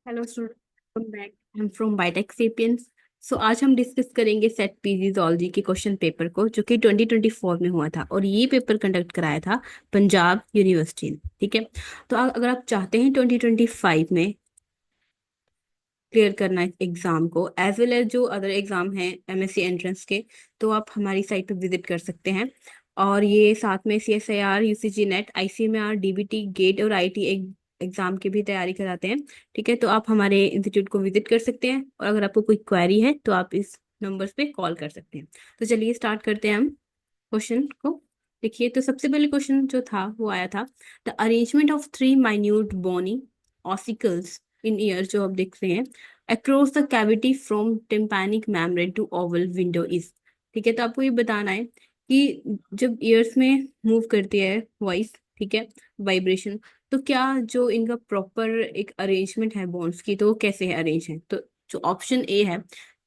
Hello student, welcome back. I am from Biotech Sapiens. So आज हम discuss करेंगे SET PG zoology के question paper को, जो कि 2024 में हुआ था और ये पेपर कंडक्ट कराया था पंजाब यूनिवर्सिटी ने। ठीक है। तो अगर आप चाहते हैं 2025 में क्लियर करना है एग्जाम को, एज वेल एज जो अदर एग्जाम हैं एमएससी एंट्रेंस के, तो आप हमारी साइट पर विजिट कर सकते हैं। और ये साथ में CSIR, UCG NET, ICMR, DBT, GATE और IIT एग्जाम की भी तैयारी कराते हैं। ठीक है, तो आप हमारे इंस्टीट्यूट को विजिट कर सकते हैं और अगर आपको कोई क्वेरी है तो आप इस नंबर्स पे कॉल कर सकते हैं। तो चलिए स्टार्ट करते हैं हम क्वेश्चन को। देखिए, तो सबसे पहले क्वेश्चन जो था वो आया था, the arrangement of three minute bony ossicles in ear, जो आप देख रहे हैं, across the cavity from tympanic membrane to oval window is. ठीक है, तो आपको ये बताना है कि जब ईयर्स में मूव करती है वॉइस, ठीक है, वाइब्रेशन, तो क्या जो इनका प्रॉपर एक अरेंजमेंट है बोन्स की, तो वो कैसे है अरेंज है। तो जो ऑप्शन ए है,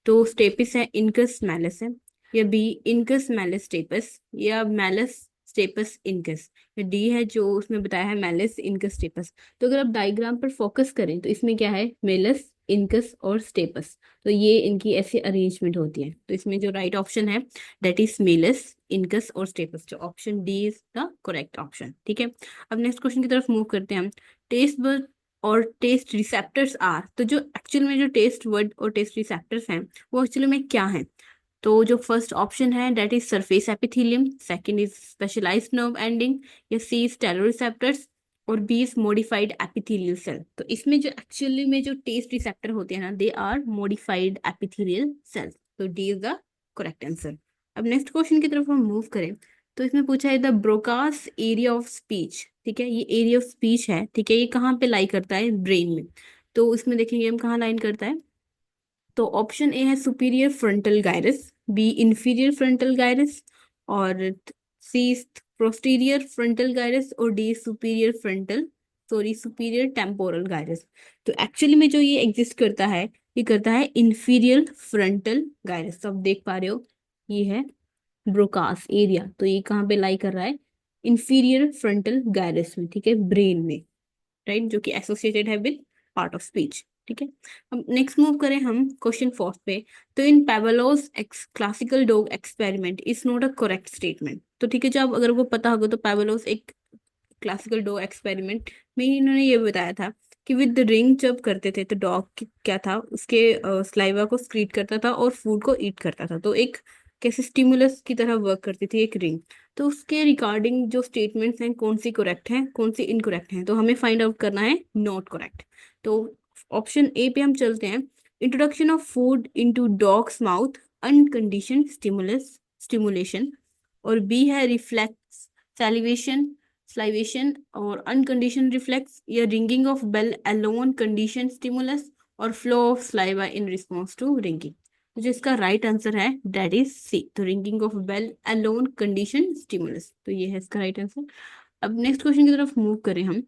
तो स्टेपिस है, इनकस मैलस है, या बी इनकस मैलस स्टेपस, या मैलस स्टेपस इनकस, या डी है जो उसमें बताया है मैलस इनकस स्टेपस। तो अगर आप डायग्राम पर फोकस करें तो इसमें क्या है, मेलस, इनकस और स्टेपस। तो ये इनकी ऐसी अरेंजमेंट होती है। तो इसमें जो राइट ऑप्शन है दैट इज मेलस, इनकस और स्टेपस, जो option D is the correct option. ठीक है। अब नेक्स्ट क्वेश्चन की तरफ मूव करते हैं हम। टेस्ट बर्ड और टेस्ट रिसेप्टर्स आर, तो जो एक्चुअल में जो टेस्ट वर्ड और टेस्ट रिसेप्टर्स हैं वो एक्चुअली में क्या है। तो जो फर्स्ट ऑप्शन है that is surface epithelium, second is specialised nerve ending, या सी इज टेलोरिसेप्टर्स, और B is modified epithelial cell. तो इसमें जो एक्चुअली में जो टेस्ट रिसेप्टर होते हैं ना, they are modified epithelial cells. तो D is the correct answer. अब नेक्स्ट क्वेश्चन की तरफ हम मूव करें तो इसमें पूछा है the Broca's area of speech. ठीक है, ये एरिया ऑफ स्पीच है, ठीक है, ये कहाँ पे लाई करता है, ब्रेन में। तो इसमें देखेंगे हम कहाँ लाइन करता है। तो ऑप्शन ए है superior frontal gyrus, B inferior frontal gyrus, और सी पोस्टीरियर फ्रंटल गायरस, और D superior frontal, sorry superior temporal gyrus. तो एक्चुअली में जो ये एग्जिस्ट करता है, ये करता है इंफीरियर फ्रंटल गायरस। तो आप देख पा रहे हो, ये है ब्रोकास एरिया, तो ये कहाँ पे लाई कर रहा है, इंफीरियर फ्रंटल गायरस में, ठीक है, ब्रेन में, राइट, जो कि एसोसिएटेड है विद पार्ट ऑफ स्पीच। ठीक है। अब नेक्स्ट मूव करें हम क्वेश्चन फोर्थ पे। तो in Pavlov's ex classical dog experiment is not a correct statement. तो ठीक है, जो आप अगर वो पता होगा तो पेवलोस एक क्लासिकल डॉग एक्सपेरिमेंट में ही इन्होंने ये बताया था कि विद द रिंग जब करते थे तो डॉग क्या था, उसके स्लाइवा को स्क्रीट करता था और फूड को ईट करता था। तो एक कैसे स्टिमुलस की तरह वर्क करती थी एक रिंग। तो उसके रिगार्डिंग जो स्टेटमेंट्स हैं कौन सी करेक्ट हैं कौन सी इनकरेक्ट हैं, तो हमें फाइंड आउट करना है नॉट करेक्ट। तो ऑप्शन ए पे हम चलते हैं। Introduction of food into dog's mouth, uncondition stimulus stimulation, और बी है रिफ्लेक्स सैलिवेशन स्लाइवेशन और अनकंडीशन रिफ्लेक्स, या ringing of bell alone condition stimulus, और flow of saliva in response to ringing. तो जो इसका राइट आंसर है दैट इज सी, तो ringing of bell alone condition stimulus. तो ये है इसका राइट आंसर। अब नेक्स्ट क्वेश्चन की तरफ मूव करें हम।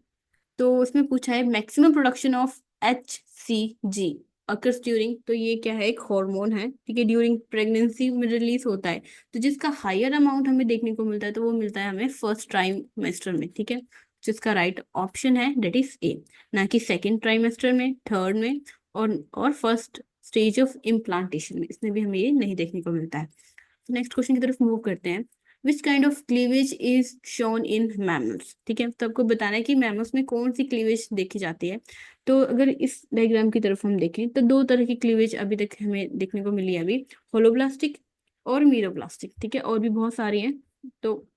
तो उसमें पूछा है maximum production of HCG occurs during, तो ये क्या है, एक हार्मोन है, ठीक है, ड्यूरिंग प्रेगनेंसी में रिलीज होता है। तो जिसका हायर अमाउंट हमें देखने को मिलता है तो वो मिलता है हमें फर्स्ट ट्राइमेस्टर में। ठीक है, जिसका राइट ऑप्शन है डेट इज ए, ना कि सेकेंड ट्राइमेस्टर में, थर्ड में, और फर्स्ट स्टेज ऑफ इम्प्लांटेशन में, इसमें भी हमें ये नहीं देखने को मिलता है। नेक्स्ट क्वेश्चन की तरफ मूव करते हैं। Which kind of cleavage is shown in mammals. ठीक है, तो आपको बताना है कि मैमल्स में कौन सी क्लीवेज देखी जाती है। तो अगर इस डायग्राम की तरफ हम देखें तो दो तरह की क्लीवेज अभी तक हमें देखने को मिली है अभी, होलोब्लास्टिक और मीरोब्लास्टिक। ठीक है, और भी बहुत सारी हैं। तो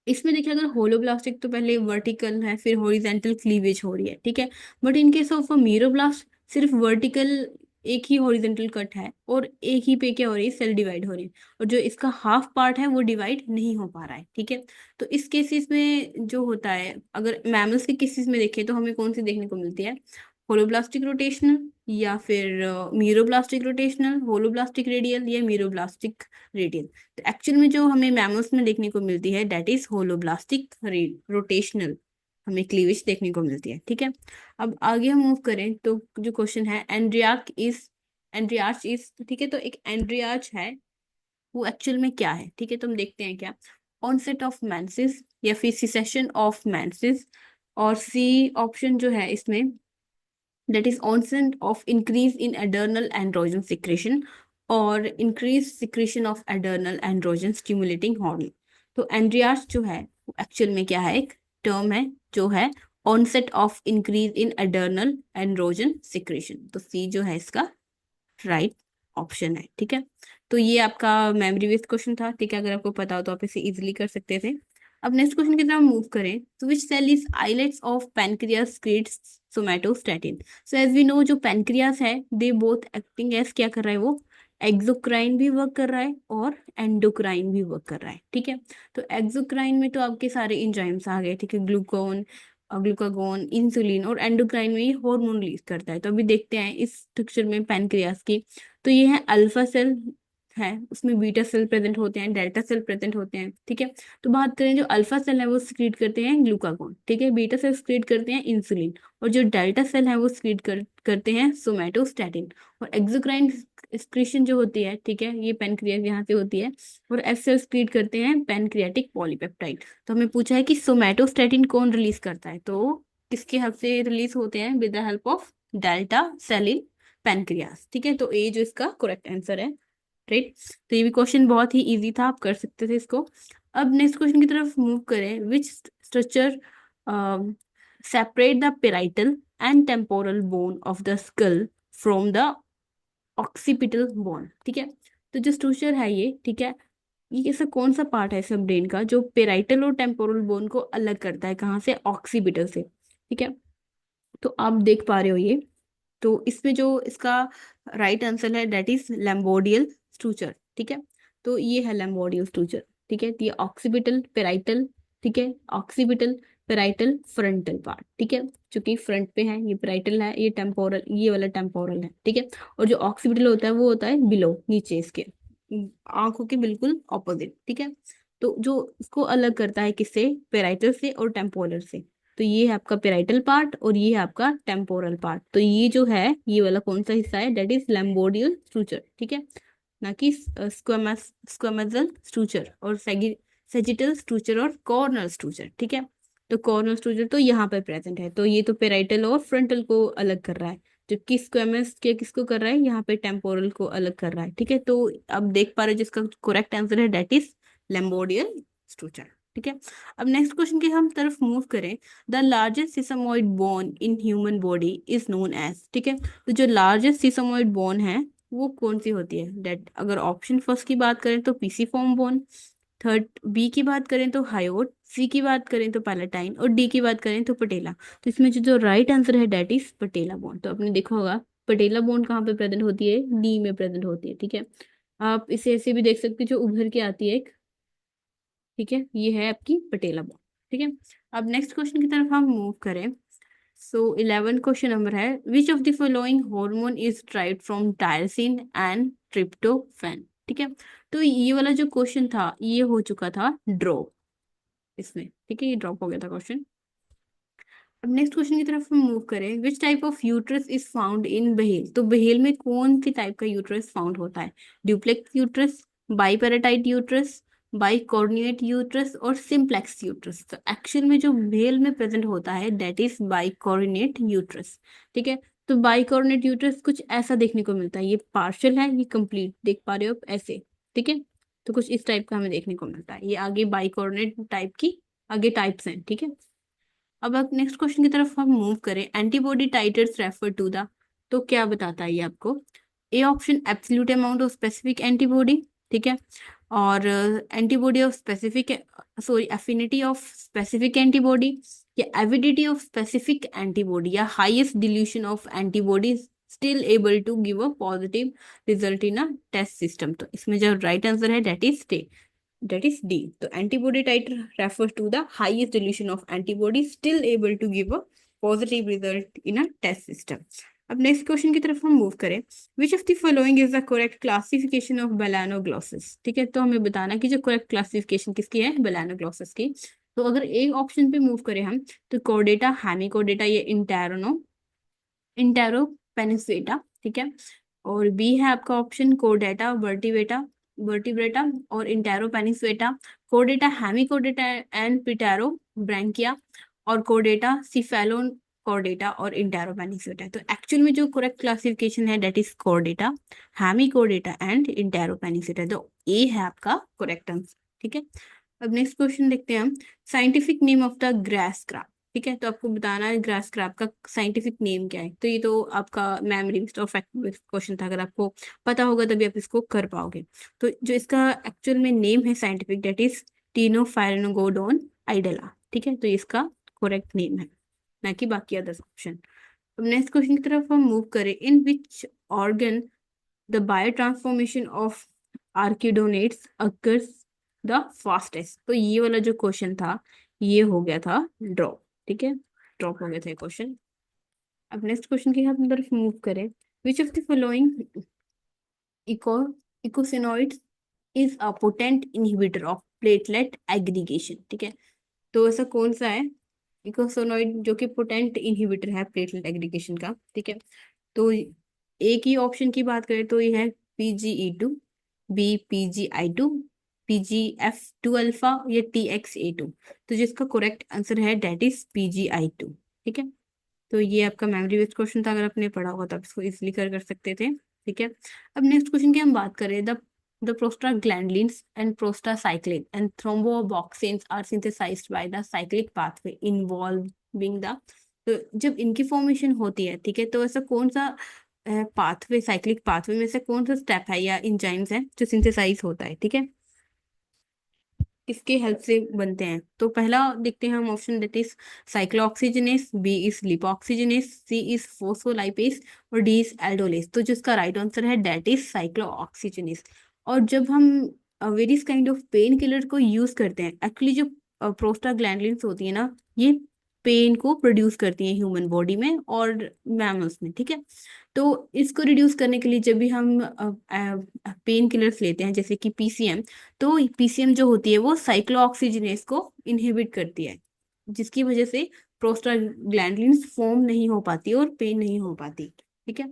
इसमें देखिए, अगर होलोब्लास्टिक तो पहले वर्टिकल है फिर हॉरिजेंटल क्लीवेज हो रही है, ठीक है, बट इन केस ऑफ मीरोब्लास्ट सिर्फ वर्टिकल एक ही हॉरिजेंटल कट है और एक ही पे क्या हो रही है, सेल डिवाइड हो रही है, और जो इसका हाफ पार्ट है वो डिवाइड नहीं हो पा रहा है। ठीक है, तो इस केसेस में जो होता है, अगर मैमल्स के केसेस में देखें तो हमें कौन सी देखने को मिलती है, होलोब्लास्टिक रोटेशनल, या फिर मीरोब्लास्टिक रोटेशनल, होलोब्लास्टिक रेडियल, या मीरोब्लास्टिक रेडियल। तो एक्चुअल में जो हमें मैमल्स में देखने को मिलती है दैट इज होलोब्लास्टिक रोटेशनल, हमें क्लीवेज देखने को मिलती है। ठीक है, अब आगे हम मूव करें तो जो क्वेश्चन है एंड्रियार्च इज, ठीक है, तो एक एंड्रियार्च है वो एक्चुअल में क्या है। ठीक है, तो हम देखते हैं क्या, ऑनसेट ऑफ मेंसेस, या फिर सिसेशन ऑफ मेंसेस, और सी ऑप्शन जो है इसमें that is onset of increase in adrenal androgen secretion और increased secretion of adrenal androgen stimulating hormone। तो एंड्रियास जो है एक्चुअल में क्या है, एक टर्म है जो है onset of increase in adrenal androgen secretion। तो सी जो है इसका राइट ऑप्शन है। ठीक है, तो ये आपका मेमोरी बेस्ड क्वेश्चन था। ठीक है, अगर आपको पता हो तो आप इसे इजिली कर सकते थे। अब नेक्स्ट क्वेश्चन की तरफ मूव करें तो which cell is islets of pancreas creates somatostatin. So as we know जो पैनक्रियास है दे बोथ एक्टिंग एज क्या कर रहा है वो, एक्सोक्राइन भी वर्क कर रहा है और एंडोक्राइन भी वर्क कर रहा है। ठीक है, तो एक्सोक्राइन में तो आपके सारे इंजाइम्स आ गए। ठीक है, ग्लूकागोन इंसुलिन, और एंडोक्राइन में ये हार्मोन रिलीज करता है। तो अभी देखते हैं इस स्ट्रक्चर में पैनक्रियास की। तो ये है अल्फा सेल है, उसमें बीटा सेल प्रेजेंट होते हैं, डेल्टा सेल प्रेजेंट होते हैं। ठीक है, तो बात करें जो अल्फा सेल है वो सिक्रीट करते हैं ग्लूकागोन। ठीक है, बीटा सेल सिक्रीट करते हैं इंसुलिन, और जो डेल्टा सेल है वो सिक्रीट करते हैं सोमैटोस्टैटिन। और एक्सोक्राइन एक्सक्रीशन जो होती है, ठीक है, ये पैनक्रियास यहाँ से होती है, और एफ सेल सिक्रीट करते हैं पैनक्रियाटिक पॉलीपेप्टाइड। तो हमें पूछा है कि सोमैटोस्टैटिन कौन रिलीज करता है, तो किसके हेल्प से रिलीज होते हैं, with the help of delta cell in pancreas. ठीक है, तो ए जो इसका करेक्ट आंसर है। राइट, तो ये भी क्वेश्चन बहुत ही इजी था, आप कर सकते थे इसको। अब नेक्स्ट क्वेश्चन की तरफ मूव करें। Which structure separate the parietal and temporal bone of the skull from the occipital bone. ठीक है, तो जो स्ट्रक्चर है ये, ठीक है, ये ऐसा कौन सा पार्ट है सब ब्रेन का जो पेराइटल और टेम्पोरल बोन को अलग करता है, कहाँ से, ऑक्सीपिटल से। ठीक है, तो आप देख पा रहे हो ये, तो इसमें जो इसका राइट आंसर है दैट इज लैम्बोडियल स्ट्रक्चर। ठीक है, तो ये है लैम्बोडियल स्ट्रक्चर। ठीक है, तो ये ऑक्सीपिटल पेराइटल, ठीक है, ऑक्सीपिटल पेराइटल फ्रंटल पार्ट। ठीक है, चूंकि फ्रंट पे है, ये पेराइटल है, ये टेम्पोरल, ये वाला टेम्पोरल है। ठीक है, और जो ऑक्सीपिटल होता है वो होता है बिलो, नीचे इसके, आंखों के बिल्कुल ऑपोजिट। ठीक है, तो जो इसको अलग करता है किससे, पेराइटल से और टेम्पोरल से। तो ये है आपका पेराइटल पार्ट और ये है आपका टेम्पोरल पार्ट। तो ये जो है ये वाला कौन सा हिस्सा है, दैट इज लैम्बोडियल स्ट्रक्चर। ठीक है, ना कि स्क्वेमजल स्ट्रक्चर और सेजिटल स्ट्रक्चर और कॉर्नर स्ट्रक्चर। ठीक है, तो कॉर्नर स्ट्रक्चर तो यहाँ पर प्रेजेंट है, तो ये तो पेराइटल और फ्रंटल को अलग कर रहा है, जबकि स्क्वेमस के किसको कर रहा है, यहाँ पे टेम्पोरल को अलग कर रहा है। ठीक है, तो अब देख पा रहे हो जिसका करेक्ट आंसर है दैट इज लैम्बोडियल स्ट्रक्चर। ठीक है, अब नेक्स्ट क्वेश्चन की हम तरफ मूव करें। The largest sesamoid bone in human body is known as. ठीक है, तो जो लार्जेस्ट सिसमोइड बोन है वो कौन सी होती है, डेट अगर ऑप्शन फर्स्ट की बात करें तो पीसीफॉर्म बोन, थर्ड बी की बात करें तो हायोट, सी की बात करें तो पैलेटाइन, और डी की बात करें तो पटेला। तो इसमें जो जो राइट आंसर है डेट इज पटेला बोन। तो आपने देखा होगा पटेला बोन कहाँ पे प्रेजेंट होती है, डी में प्रेजेंट होती है। ठीक है, आप इसे ऐसे भी देख सकते हो जो उभर के आती है एक। ठीक है, ये है आपकी पटेला बोन। ठीक है, अब नेक्स्ट क्वेश्चन की तरफ हम मूव करें। सो 11 क्वेश्चन नंबर है, which of the following hormone is derived from tyrosine and tryptophan. ठीक है, तो ये वाला जो क्वेश्चन था ये हो चुका था ड्रॉप इसमें। ठीक है, ये ड्रॉप हो गया था क्वेश्चन। अब नेक्स्ट क्वेश्चन की तरफ हम मूव करें। Which type of uterus is found in whale. तो व्हेल में कौन सी टाइप का यूट्रस फाउंड होता है, ड्यूप्लेक्स यूट्रस, बाईपैराटाइट यूट्रस, बाइकॉर्निएट यूट्रस और सिंप्लेक्स यूट्रस। तो एक्चुअल में जो व्हेल में प्रेजेंट होता है दैट इज बाइकॉर्निएट यूट्रस। ठीक है, तो बाइकॉर्निएट यूट्रस कुछ ऐसा देखने को मिलता है, ये पार्शियल है, ये कंप्लीट देख पा रहे हो आप ऐसे। ठीक है, तो कुछ इस टाइप का हमें देखने को मिलता है, ये आगे बाइकॉर्निएट टाइप की आगे टाइप्स हैं। ठीक है, अब नेक्स्ट क्वेश्चन की तरफ हम मूव करें। Antibody titres refer to the, तो क्या बताता है ये आपको, A option absolute amount of specific antibody. ठीक है, और antibody of specific, sorry affinity of specific antibody, या एविडिटी ऑफ स्पेसिफिक एंटीबॉडी, या highest dilution of antibody still able to give a positive result in a test system. तो इसमें जो right answer है that is स्टे, that is D. So antibody titer refers to the highest dilution of antibodies still able to give a positive result in a test system. अब next question की तरफ हम move करें। Which of the following is the correct classification of balanoglossus. ठीक है, तो हमें बताना कि जो करेक्ट क्लासिफिकेशन किसकी है, बेलानोग्लोसिस की। तो अगर एक ऑप्शन पे मूव करें हम, तो कोर्डेटा, हेमिकोर्डेटा, ये इंटेरो पेनिसेटा। ठीक है, और बी है आपका ऑप्शन कोर्डेटा वर्टिवेटा, वर्टिब्रेटा और enteropneusta, chordata hemichordata and pterobranchia, और कोर्डेटा सिफेलोन कॉर्डेटा और इंटेरोपेनिसेटा है। तो एक्चुअल में जो करेक्ट क्लासिफिकेशन है that is chordata, hemichordata and enteropneusta. तो ए है आपका करेक्ट आंसर। ठीक है, अब नेक्स्ट क्वेश्चन देखते हैं हम। Scientific name of the grass carp. ठीक है, तो आपको बताना है ग्रास क्रैप का साइंटिफिक नेम क्या है। तो ये तो आपका मेमोरी और फैक्ट क्वेश्चन था, अगर आपको पता होगा तभी आप इसको कर पाओगे। तो जो इसका एक्चुअल में नेम है साइंटिफिक दैट इज टीनोफाइरेनोगोडोन आइडेला। ठीक है, तो ये इसका करेक्ट नेम है, ना कि बाकी अदर ऑप्शन। अब नेक्स्ट क्वेश्चन की तरफ हम मूव करें। In which organ the biotransformation of arachidonates occurs the fastest. तो ये वाला जो क्वेश्चन था ये हो गया था ड्रॉप। ठीक है, ड्रॉप हो गया था ये क्वेश्चन। अब नेक्स्ट क्वेश्चन की हम तरफ मूव करें। Which of the following eco eicosanoids is a potent inhibitor of platelet aggregation. ठीक है, तो ऐसा कौन सा है इकोसोनोइड जो कि पोटेंट इनहिबिटर है प्लेटलेट एग्रीगेशन का। ठीक है, तो एक ही ऑप्शन की बात करें तो ये है PGE2, B PGI2, PGF2 alpha या TXA2। तो जिसका करेक्ट आंसर है डेट इज PGI2। ठीक है, तो ये आपका मेमोरी बेस्ड क्वेश्चन था, अगर आपने पढ़ा होगा तो आप इसको इजिली कर सकते थे। ठीक है, अब नेक्स्ट क्वेश्चन की हम बात करें। The prostaglandins and prostacyclin and thromboxanes are synthesized by the cyclic pathway involving the. तो जब इनकी फॉर्मेशन होती है, ठीक है, तो ऐसा कौन सा पाथवे, साइक्लिक पाथवे में से कौन सा स्टेप है या इंजाइम्स है जो सिंथेसाइज होता है। ठीक है, किसके हेल्प से बनते हैं। तो पहला देखते हैं हम option that is cyclooxygenase, B is lipoxygenase, C is phospholipase और डी इज एल्डोलेस। तो जिसका राइट आंसर है दैट इज साइक्लोऑक्सीजनेस। और जब हम various kind of pain killer को यूज करते हैं, एक्चुअली जो प्रोस्टाग्लैंडिन्स होती है ना, ये पेन को प्रोड्यूस करती है ह्यूमन बॉडी में और मैमल्स में। ठीक है, तो इसको रिड्यूस करने के लिए जब भी हम पेन किलर्स लेते हैं जैसे कि PCM, तो PCM जो होती है वो साइक्लोऑक्सीजिनेस को इनहिबिट करती है, जिसकी वजह से प्रोस्टाग्लैंडिन्स फॉर्म नहीं हो पाती और पेन नहीं हो पाती। ठीक है,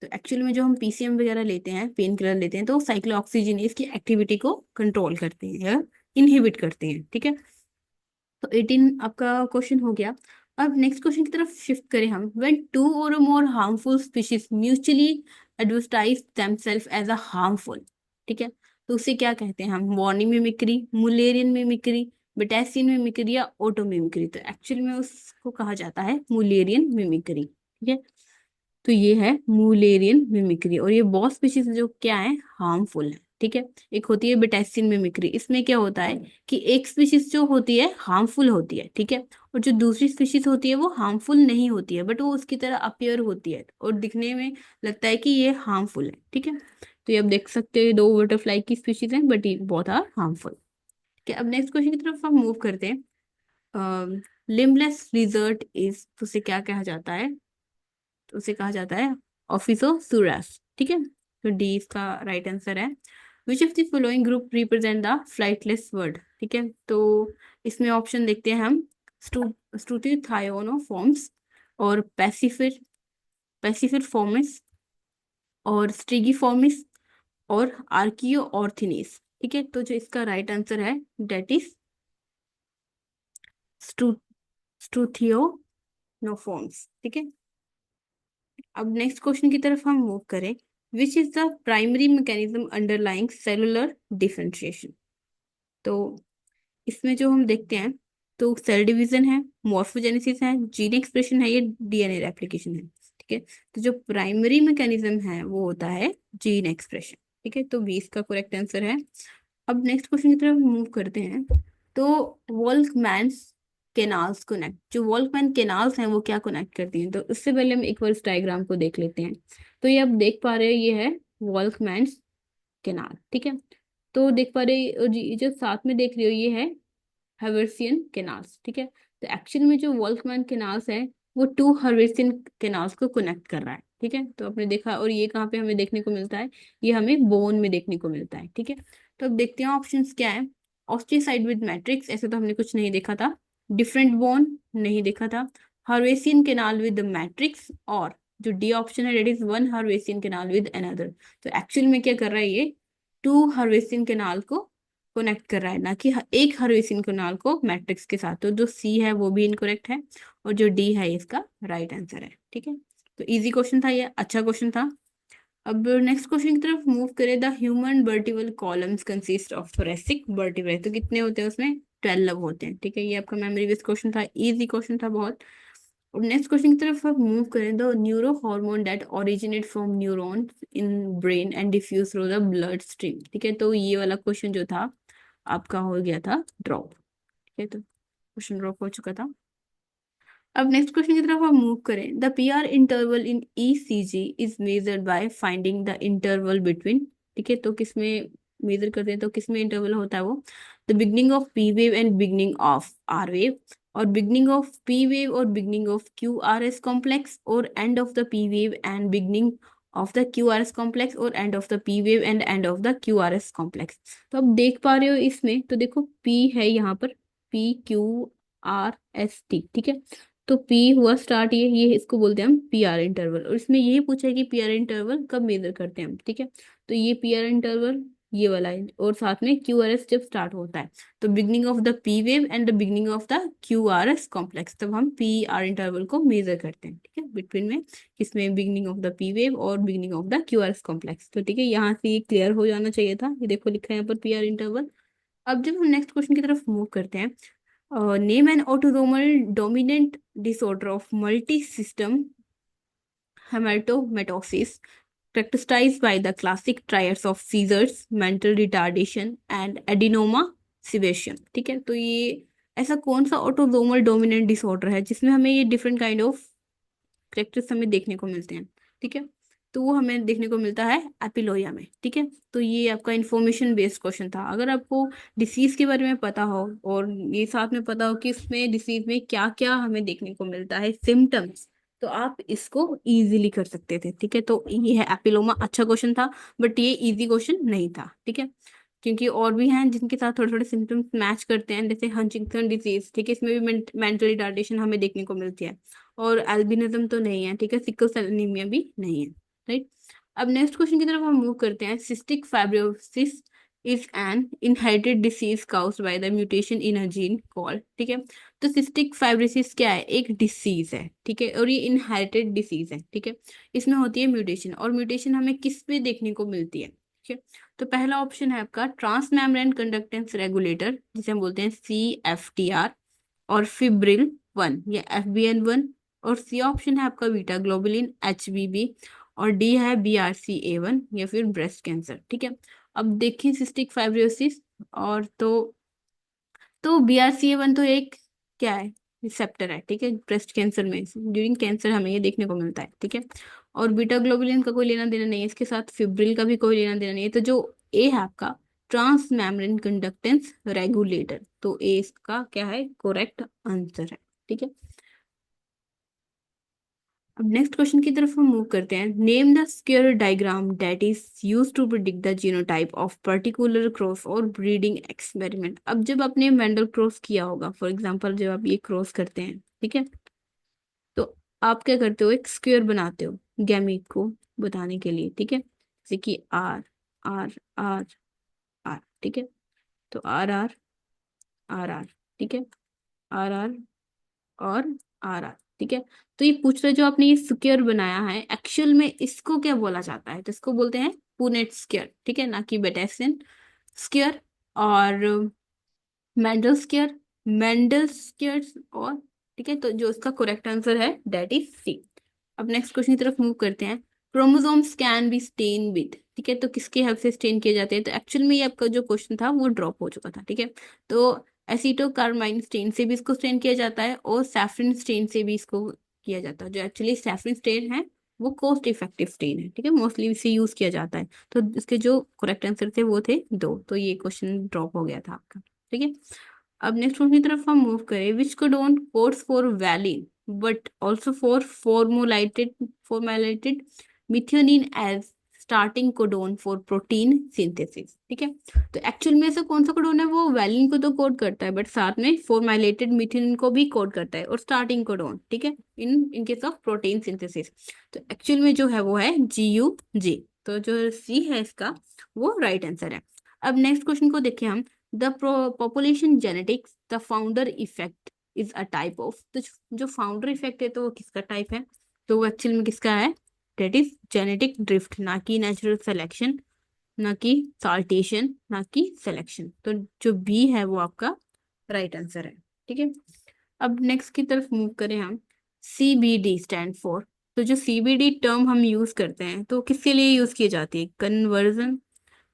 तो एक्चुअल में जो हम PCM वगैरह लेते हैं, पेन किलर लेते हैं, तो साइक्लोऑक्सीजिनेस की एक्टिविटी को कंट्रोल करते हैं या इनहिबिट करते हैं। ठीक है, तो 18 आपका क्वेश्चन हो गया। अब नेक्स्ट क्वेश्चन की तरफ शिफ्ट करें हम। व्हेन टू और more harmful species mutually advertise themselves as a harmful. ठीक है, तो उसे क्या कहते हैं हम। Warning mimicry, Mullerian mimicry, Batesian mimicry या ऑटो मिमिक्री। तो एक्चुअल में उसको कहा जाता है मुलेरियन मिमिक्री। ठीक है, तो ये है मुलेरियन मिमिक्री और ये बहुत स्पीशीज जो क्या है, हार्मफुल है। ठीक है, एक होती है बेटेसियन मिमिक्री। इसमें क्या होता है कि एक स्पीशीज जो होती है हार्मफुल होती है, ठीक है, और जो दूसरी स्पीशीज होती है वो हार्मफुल नहीं होती है, बट वो उसकी तरह अपीयर होती है और दिखने में लगता है कि ये हार्मफुल है। ठीक है, तो ये आप देख सकते हैं दो बटरफ्लाई की स्पीशीज हैं बट ये बहुत आर हार्मफुल। ठीक है, अब नेक्स्ट क्वेश्चन की तरफ हम मूव करते हैं। लिम्बलेस लिजर्ड इज, तो उसे क्या कहा जाता है। तो उसे कहा जाता है ऑफिसोसुरस। ठीक है, तो डी इसका राइट आंसर है। Which of the following group represent the flightless bird. ठीक है, तो इसमें ऑप्शन देखते हैं हम। स्टूटिथायोनोफॉर्म्स और पैसिफिर पैसिफिर फॉर्मिस और स्ट्रिगिफॉर्मिस और आर्कियो ऑर्थिनीस। ठीक है, तो जो इसका राइट आंसर है डेट इज स्टूथियोनोफॉर्म्स। ठीक है, अब नेक्स्ट क्वेश्चन की तरफ हम मूव करें। विच is the primary mechanism underlying cellular differentiation. तो इसमें जो हम देखते हैं तो सेल डिवीजन है, मॉर्फोजेनेसिस है, जीन एक्सप्रेशन है, ये DNA रेप्लिकेशन है। ठीक है, तो जो प्राइमरी मैकेनिज्म है वो होता है जीन एक्सप्रेशन। ठीक है, तो 20 का करेक्ट आंसर है। अब नेक्स्ट क्वेश्चन की तरफ मूव करते हैं। तो वॉल्कमैन केनाल्स कनेक्ट, जो वॉल्कमैन केनाल्स हैं वो क्या कनेक्ट करती हैं। तो उससे पहले हम एक बार इस डायग्राम को देख लेते हैं। तो ये आप देख पा रहे हैं ये है वॉल्कमैन केनाल। ठीक है, तो देख पा रहे और ये जो साथ में देख रहे हो ये है हर्वेसियन केनाल्स। ठीक है, तो एक्चुअल में जो वॉल्कमैन केनाल्स है वो टू हर्वेसियन केनाल्स को कनेक्ट कर रहा है। ठीक है, तो आपने देखा, और ये कहाँ पे हमें देखने को मिलता है, ये हमें बोन में देखने को मिलता है। ठीक है, तो अब देखते हैं ऑप्शंस क्या है। ऑस्टिसाइड विद मैट्रिक्स, ऐसे तो हमने कुछ नहीं देखा था। डिफरेंट बोन नहीं देखा था। हर्वेसियन केनाल विद मैट्रिक्स, और जो डी ऑप्शन है that is one haversian canal with another. तो एक्चुअल में क्या कर रहा है ये, टू हर्वेसियन केनाल को कनेक्ट कर रहा है, ना कि एक हर्विसिन कनाल को मैट्रिक्स के साथ। तो जो सी है वो भी इनकरेक्ट है, और जो डी है इसका राइट आंसर है। ठीक है, तो इजी क्वेश्चन था ये, अच्छा क्वेश्चन था। अब नेक्स्ट क्वेश्चन की तरफ मूव करें। The human vertebral columns consist of thoracic vertebrae, तो कितने होते हैं उसमें? 12 होते हैं। ठीक है, ये आपका मेमोरी बेस्ड क्वेश्चन था, इजी क्वेश्चन था बहुत। अब नेक्स्ट क्वेश्चन की तरफ आप मूव करें। The neurohormone that originate from neurons in brain and diffuse through the bloodstream. ठीक है, तो ये वाला क्वेश्चन जो था आपका हो गया था ड्रॉप। ठीक है, तो क्वेश्चन ड्रॉप हो चुका था। अब नेक्स्ट क्वेश्चन की तरफ हम मूव करें। The PR interval in ECG is measured by finding the interval between. ठीक है, तो किसमें मेजर करते हैं, तो किसमें इंटरवल होता है वो? The beginning of P wave and beginning of R wave, और बिगनिंग ऑफ पी वेव और beginning of Q R S complex, और end of the P wave and beginning of the Q R S complex, और end of the P wave and end of the Q R S complex. तो आप देख पा रहे हो इसमें, तो देखो पी है यहाँ पर, P Q R S T. ठीक है, तो पी हुआ स्टार्ट, ये इसको बोलते हैं हम पी आर इंटरवल, और इसमें यही पूछा है कि पी आर इंटरवल कब मेजर करते हैं हम। ठीक है, तो ये पी आर इंटरवल ये वाला है, और साथ में क्यू आर एस जब स्टार्ट होता है, तो beginning of the P wave and the beginning of the Q R S complex, तब हम पी आर इंटरवल को मेजर करते हैं। ठीक है, बिटवीन में किसमें? Beginning of the P wave और beginning of the Q R S complex. तो ठीक है, यहाँ से ये क्लियर हो जाना चाहिए था। ये देखो लिखा है यहाँ पर पी आर इंटरवल। अब जब हम नेक्स्ट क्वेश्चन की तरफ मूव करते हैं, name an autosomal dominant disorder of multi system hemochromatosis characterized by the classic triads of seizures, mental retardation and adenoma sebaceum। ठीक है, तो ये ऐसा कौन सा ऑटोसोमल डोमिनेंट डिसऑर्डर है जिसमें हमें ये डिफरेंट काइंड ऑफ करेक्टर्स हमें देखने को मिलते हैं? ठीक है, तो वो हमें देखने को मिलता है एपिलोया में। ठीक है, तो ये आपका इंफॉर्मेशन बेस्ड क्वेश्चन था। अगर आपको डिसीज के बारे में पता हो, और ये साथ में पता हो कि इसमें डिसीज में क्या क्या हमें देखने को मिलता है सिम्टम्स, तो आप इसको इजीली कर सकते थे। ठीक है, तो ये है एपिलोमा, अच्छा क्वेश्चन था, बट ये इजी क्वेश्चन नहीं था। ठीक है, क्योंकि और भी हैं जिनके साथ थोड़े थोड़े सिम्टम्स मैच करते हैं, जैसे हंटिंगटन डिजीज। ठीक है, इसमें भी मेंटल रिटार्डेशन हमें देखने को मिलती है, और एल्बिनिज्म तो नहीं है। ठीक है, सिकल सेल एनीमिया भी नहीं है। राइट, अब नेक्स्ट क्वेश्चन की तरफ हम मूव करते हैं। Cystic fibrosis is an inherited disease caused by the mutation in a gene called. ठीक है, तो सिस्टिक फाइब्रोसिस क्या है? एक डिसीज है। ठीक है, और ये इनहेरिटेड डिसीज है। ठीक है, इसमें होती है म्यूटेशन, और म्यूटेशन हमें किस में देखने को मिलती है? ठीक है, तो पहला ऑप्शन है आपका ट्रांस मेम्ब्रेन कंडक्टेंस रेगुलेटर, जिसे हम बोलते हैं CFTR, और फिब्रिल 1 या FBN1, और सी ऑप्शन है आपका बीटा ग्लोबुलिन HBB, और डी है BRCA1 या फिर ब्रेस्ट कैंसर। ठीक है, अब देखिए सिस्टिक फाइब्रोसिस, और तो BRCA1 तो एक क्या है? रिसेप्टर है। ठीक है, ब्रेस्ट कैंसर में ड्यूरिंग कैंसर हमें ये देखने को मिलता है। ठीक है, और बीटा ग्लोबुलिन का कोई लेना देना नहीं है इसके साथ, फिब्रिल का भी कोई लेना देना नहीं है। तो जो ए है आपका ट्रांस मेम्ब्रेन कंडक्टेंस रेगुलेटर, तो ए इसका क्या है? करेक्ट आंसर है। ठीक है, अब नेक्स्ट क्वेश्चन की तरफ हम मूव करते हैं। Name the square diagram that is use to predict the genotype of particular cross और ब्रीडिंग एक्सपेरिमेंट। अब जब आपने मेंडल क्रॉस किया होगा, फॉर एग्जांपल जब आप ये क्रॉस करते हैं, ठीक है, तो आप क्या करते हो? एक स्क्वायर बनाते हो गैमीट को बताने के लिए। ठीक है, जैसे कि आर आर आर आर। ठीक है, तो आर आर आर आर। ठीक है, आर आर और आर आर। ठीक है, तो ये पूछ रहे जो आपने ये स्क्वायर बनाया है, एक्चुअल में इसको क्या बोला जाता है? तो इसको बोलते हैं पुनेट स्क्वायर। ठीक है, ना कि बेटेसियन स्क्वायर और मेंडल स्क्वायर, मेंडल स्क्वायर। और ठीक है, तो जो इसका करेक्ट आंसर है दैट इज सी। अब नेक्स्ट क्वेश्चन की तरफ मूव करते हैं। Chromosomes can be stain with. ठीक है, तो किसके हेल्प से स्टेन किए जाते हैं? तो एक्चुअल में ये आपका जो क्वेश्चन था वो ड्रॉप हो चुका था। ठीक है, तो एसीटोकार्माइन स्टेन से भी इसको स्टेन किया जाता है, और सैफरिन स्टेन से भी इसको किया जाता है। जो एक्चुअली सैफरिन स्टेन है वो कॉस्ट इफेक्टिव स्टेन है। ठीक है, मोस्टली इसे यूज किया जाता है। तो इसके जो करेक्ट आंसर थे वो थे दो, तो ये क्वेश्चन ड्रॉप हो गया था आपका। ठीक है, अब नेक्स्ट वन की तरफ हम मूव करें। Which codon codes for valine but also for formulated methionine as starting codon for protein synthesis. ठीक है, तो एक्चुअल में ऐसा कौन सा कोडोन है? वो वैलिन को तो कोड करता है, बट साथ में फॉर्मुलेटेड मिथ्योनिन को भी कोड करता है, और स्टार्टिंग कोडोन। ठीक है, इन केस ऑफ प्रोटीन सिंथेसिस, तो एक्चुअल में जो है वो है GUG। तो जो सी है इसका वो राइट आंसर है। अब नेक्स्ट क्वेश्चन को देखें हम। The population genetics the founder effect is a type of, तो जो फाउंडर इफेक्ट है तो वो किसका टाइप है, तो वो एक्चुअल में किसका है, डेट इज जेनेटिक ड्रिफ्ट, ना कि नेचुरल सिलेक्शन, ना कि साल्टेशन, ना कि सिलेक्शन। तो जो बी है वो आपका राइट आंसर है। ठीक है, अब नेक्स्ट की तरफ मूव करें हम। सीबीडी स्टैंड फॉर, तो जो सीबीडी टर्म हम यूज करते हैं तो किसके लिए यूज की जाती है, कन्वर्जन,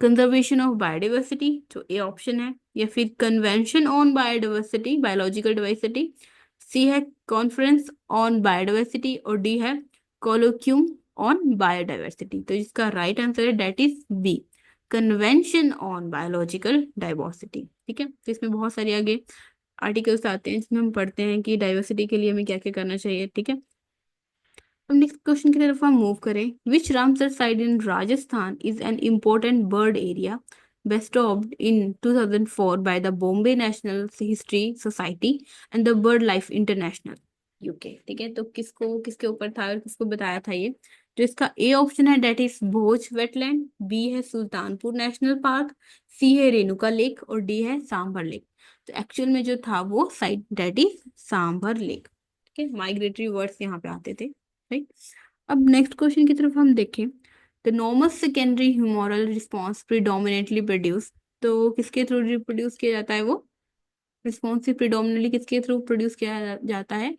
कंजर्वेशन ऑफ बायोडाइवर्सिटी जो ए ऑप्शन है, या फिर convention on biodiversity biological diversity, C है कॉन्फ्रेंस ऑन बायोडाइवर्सिटी, और डी है कोलोक्यूम ऑन बायोडाइवर्सिटी। तो इसका राइट आंसर है that is B, convention on biological diversity. ठीक है, तो इसमें बहुत सारे आगे आर्टिकल्स आते हैं जिसमें हम पढ़ते हैं कि डाइवर्सिटी के लिए हमें क्या क्या करना चाहिए। ठीक है, अब नेक्स्ट क्वेश्चन की तरफ हम मूव करें। Which Ramsar site in Rajasthan is an important bird area bestowed in 2004 by the Bombay National History Society and the BirdLife International UK। ठीक है, तो किसको किसके ऊपर था और किसको बताया था ये, तो इसका ए ऑप्शन है that is Bhoj wetland, B है सुल्तानपुर नेशनल पार्क, सी है रेणुका लेक, और डी है सांभर लेक। तो एक्चुअल में जो था वो site that is Sambhar lake. ठीक है, माइग्रेटरी वर्ड्स यहाँ पे आते थे, राइट। अब नेक्स्ट क्वेश्चन की तरफ हम देखें। The norms secondary humoral response predominantly produce, तो किसके थ्रू रिप्रोड्यूस किया जाता है वो रिस्पॉन्स, प्रिडोमिनेटली किसके थ्रू प्रोड्यूस किया जाता है,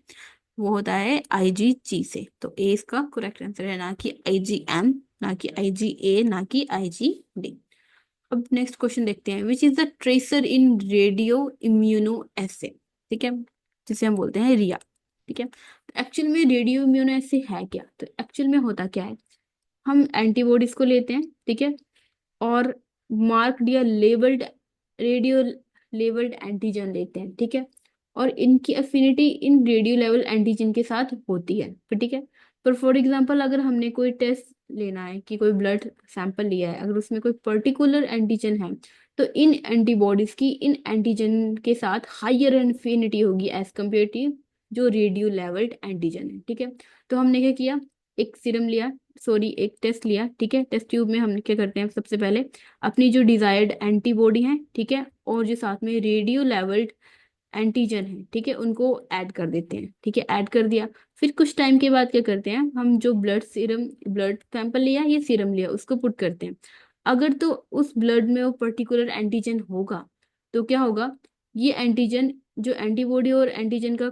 वो होता है आईजीजी से। तो ए इसका करेक्ट आंसर है, ना कि आईजीएम, ना कि आईजीए, ना कि आईजीडी। अब नेक्स्ट क्वेश्चन देखते हैं। Which is the tracer in radio immuno assay, ठीक है, जिसे हम बोलते हैं रिया। ठीक है, तो एक्चुअल में रेडियो इम्यूनो एसे है क्या, तो एक्चुअल में होता क्या है, हम एंटीबॉडीज को लेते हैं, ठीक है, और मार्क्ड या लेबल्ड रेडियो लेबल्ड एंटीजन लेते हैं, ठीक है, और इनकी अफिनिटी इन रेडियो लेवल एंटीजन के साथ होती है, फिर ठीक है। पर फॉर एग्जांपल अगर हमने कोई टेस्ट लेना है कि कोई ब्लड सैंपल लिया है, अगर उसमें कोई पर्टिकुलर एंटीजन है, तो इन एंटीबॉडीज की इन एंटीजन के साथ हायर अफिनिटी होगी एज कम्पेयर टू जो रेडियो लेवल्ड एंटीजन है। ठीक है, तो हमने क्या किया, एक सीरम लिया, सॉरी एक टेस्ट लिया, ठीक है, टेस्ट ट्यूब में हम क्या करते हैं, सबसे पहले अपनी जो डिजायर्ड एंटीबॉडी है, ठीक है, और जो साथ में रेडियो लेवल्ड एंटीजन है, ठीक है, उनको ऐड कर देते हैं। ठीक है, ऐड कर दिया, फिर कुछ टाइम के बाद क्या करते हैं, हम जो ब्लड सैंपल लिया या सीरम लिया उसको पुट करते हैं। अगर तो उस ब्लड में वो पर्टिकुलर एंटीजन होगा, तो क्या होगा, ये एंटीजन जो एंटीबॉडी और एंटीजन का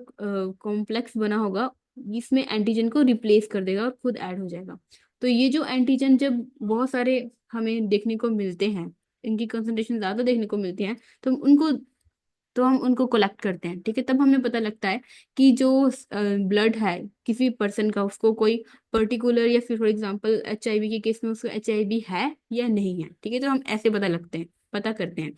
कॉम्प्लेक्स बना होगा, इसमें एंटीजन को रिप्लेस कर देगा और खुद ऐड हो जाएगा। तो ये जो एंटीजन जब बहुत सारे हमें देखने को मिलते हैं, इनकी कंसंट्रेशन ज्यादा देखने को मिलती है, तो हम उनको कलेक्ट करते हैं, ठीक है, तब हमें पता लगता है कि जो ब्लड है किसी पर्सन का, उसको कोई पर्टिकुलर, या फिर फॉर एग्जांपल एचआईवी के केस में उसको एचआईवी है या नहीं है। ठीक है, तो हम ऐसे पता करते हैं।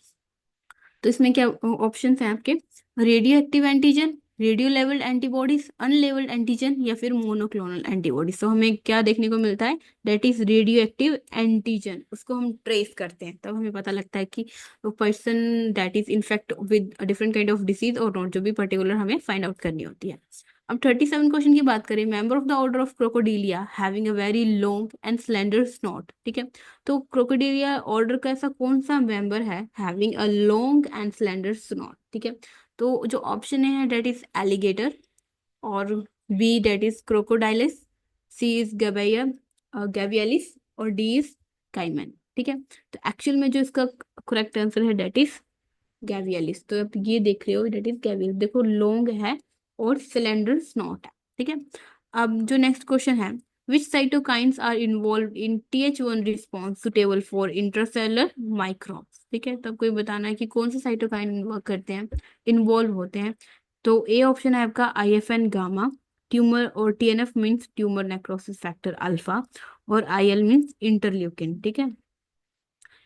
तो इसमें क्या ऑप्शन हैं आपके, radioactive antigen, radio labelled antibodies, unlabelled antigen, या फिर मोनोक्लोनल एंटीबॉडीज। तो हमें क्या देखने को मिलता है, that is radio active antigen, उसको हम ट्रेस करते हैं, तब हमें पता लगता है कि वो person that is infect with different kind of disease और नॉट, जो भी पर्टिकुलर हमें फाइंड आउट करनी होती है। अब 37 क्वेश्चन की बात करें। Member of the order of Crocodilia having a very long and slender snout, ठीक है, तो क्रोकोडिलिया ऑर्डर का ऐसा कौन सा मेंबर है having a long and slender snout. ठीक है, तो जो ऑप्शन है डेट इज एलिगेटर, और B that is crocodylus, C is गैबिया गैबियलिस, और डी इज काइमन। ठीक है, तो एक्चुअल में जो इसका करेक्ट आंसर है डेट इज गैवियलिस। तो अब ये देख रहे हो डेट इज गैवियलिस, देखो लॉन्ग है और सिलेंडर स्नॉट है। ठीक है, अब जो नेक्स्ट क्वेश्चन है, which cytokines are involve in TH1 response suitable for intracellular microbes. ठीक है, तब कोई बताना है कि कौन से साइटोकाइन वर्क करते हैं, इन्वॉल्व होते हैं। तो ए ऑप्शन है आपका IFN गामा ट्यूमर, और TNF means tumour necrosis factor alpha, और IL मीन्स इंटरल्यूकिन। ठीक है,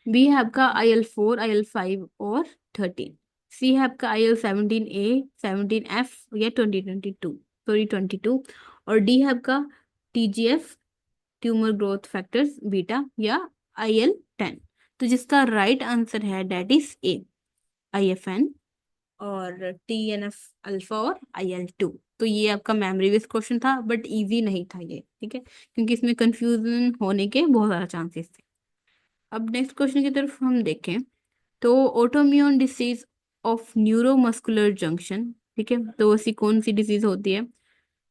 बी है आपका IL4 IL5 और 13, सी है आपका IL17A 17F या 22, और डी है आपका TGF tumour growth factors beta या IL10। तो जिसका राइट आंसर है डेट इज ए IFN और TNF अल्फा और IL2। तो ये आपका मेमोरी बेस्ड क्वेश्चन था, बट इजी नहीं था ये, ठीक है, क्योंकि इसमें कंफ्यूजन होने के बहुत सारा चांसेस थे। अब नेक्स्ट क्वेश्चन की तरफ हम देखें। तो autoimmune disease of neuromuscular junction, ठीक है, तो ऐसी कौन सी डिजीज होती है?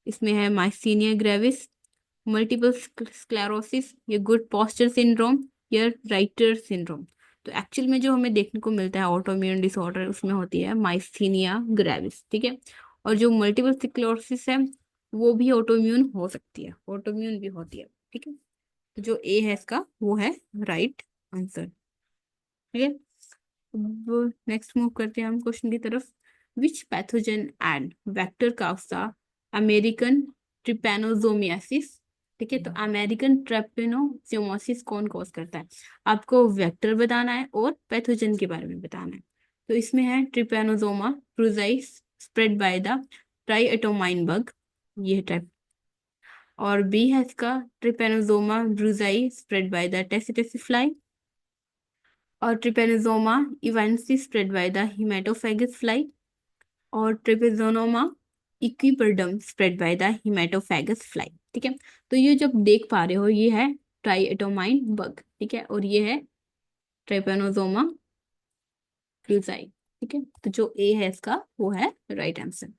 इसमें है माइस्थीनिया ग्रेविस, मल्टीपल स्क्लेरोसिस, या गुड पोस्चर सिंड्रोम, या राइटर सिंड्रोम। तो एक्चुअल में जो हमें देखने को मिलता है ऑटोइम्यून डिसऑर्डर, उसमें होती है माइस्थीनिया ग्रेविस, ठीक है। और जो मल्टीपल स्क्लेरोसिस है वो भी ऑटोइम्यून हो सकती है, ऑटोइम्यून भी होती है, ठीक है। तो जो ए है इसका वो है राइट आंसर, ठीक है। अब नेक्स्ट मूव करते हैं हम क्वेश्चन की तरफ। विच पैथोजन एंड वेक्टर काउसा अमेरिकन ट्रिपेनोसोमियासिस, ठीक है। तो अमेरिकन ट्रिपेनोसोमियासिस कौन कॉज करता है? आपको वेक्टर बताना है और पैथोजन के बारे में बताना है। तो इसमें है trypanosoma cruzi spread by the triatomine bug, ये टाइप। और बी है इसका trypanosoma brucei spread by the tsetse fly, और trypanosoma evansi spread by the haematophagous fly, और trypanosoma equiperdum spread by the haematophagous fly, ठीक है। तो ये जब देख पा रहे हो ये है ट्राइएटोमाइन बग, ठीक है, और ये है ट्रिपेनोसोमा ब्रूजाई, ठीक है। तो जो ए है इसका वो है राइट आंसर।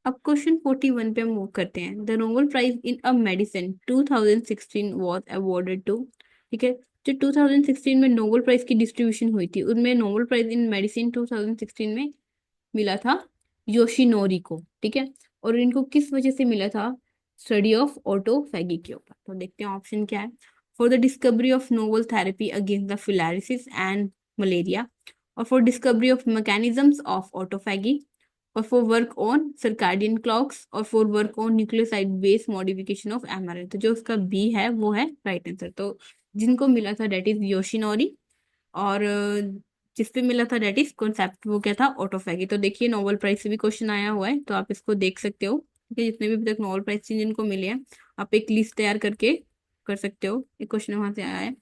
अब क्वेश्चन 41 पे मूव करते हैं। The Nobel prize in a medicine 2016 was awarded to, ठीक है। जो 2016 में नोबेल प्राइज की डिस्ट्रीब्यूशन हुई थी उनमें नोबेल प्राइज इन मेडिसिन 2016 में मिला था योशिनोरी को, ठीक है। और इनको किस वजह से मिला था? स्टडी ऑफ ऑटोफैगी के ऊपर। तो देखते हैं ऑप्शन क्या है। For the discovery of novel therapy against the filariasis and malaria, और for discovery of mechanisms of autophagy, और for work on circadian clocks, और for work on nucleoside based modification of mRNA. तो जो उसका B है वो है right answer. तो जिनको मिला था डेट इज योशिनोरी, और जिसपे मिला था डेट इज कॉन्सेप्ट वो क्या था? ऑटोफैगी। तो देखिए नोबेल प्राइज से भी क्वेश्चन आया हुआ है तो आप इसको देख सकते हो, ठीक है। जितने भी अभी तक नोबेल प्राइज जिनको मिले हैं आप एक लिस्ट तैयार करके कर सकते हो, एक क्वेश्चन वहां से आया है।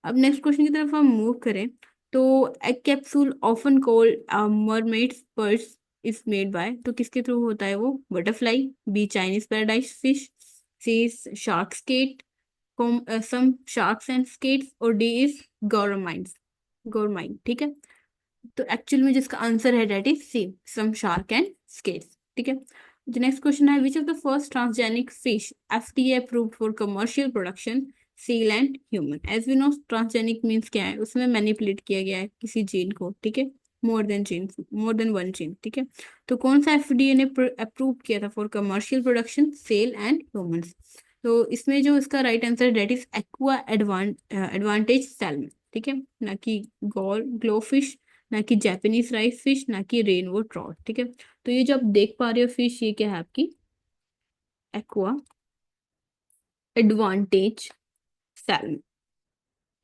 अब नेक्स्ट क्वेश्चन की तरफ हम मूव करें तो A capsule often called mermaid's purse is made by, तो किसके थ्रू होता है वो? Butterfly, B Chinese paradise fish, C shark skate, some sharks and skates, और डी इज गौरमाइंड, गौरमाइंड, ठीक है। तो एक्चुअल में जिसका आंसर है that is C some shark and skates, ठीक है। द नेक्स्ट क्वेश्चन है which of the first transgenic fish FDA approved for commercial production sale and human. As we know transgenic means क्या है? उसमें manipulate किया गया है किसी जीन को, ठीक है, more than gene, more than one gene, ठीक है। तो कौन सा एफडीए ने अप्रूव किया था for commercial production sale and humans? तो इसमें जो इसका right answer that is aqua advantage salmon, ठीक है, ना कि गॉल ग्लोफिश, ना कि जापानीज राइस फिश, ना कि रेनबो ट्रॉट, ठीक है। तो ये जो आप देख पा रहे हो फिश, ये क्या है आपकी? एक्वा एडवांटेज सैल्मन,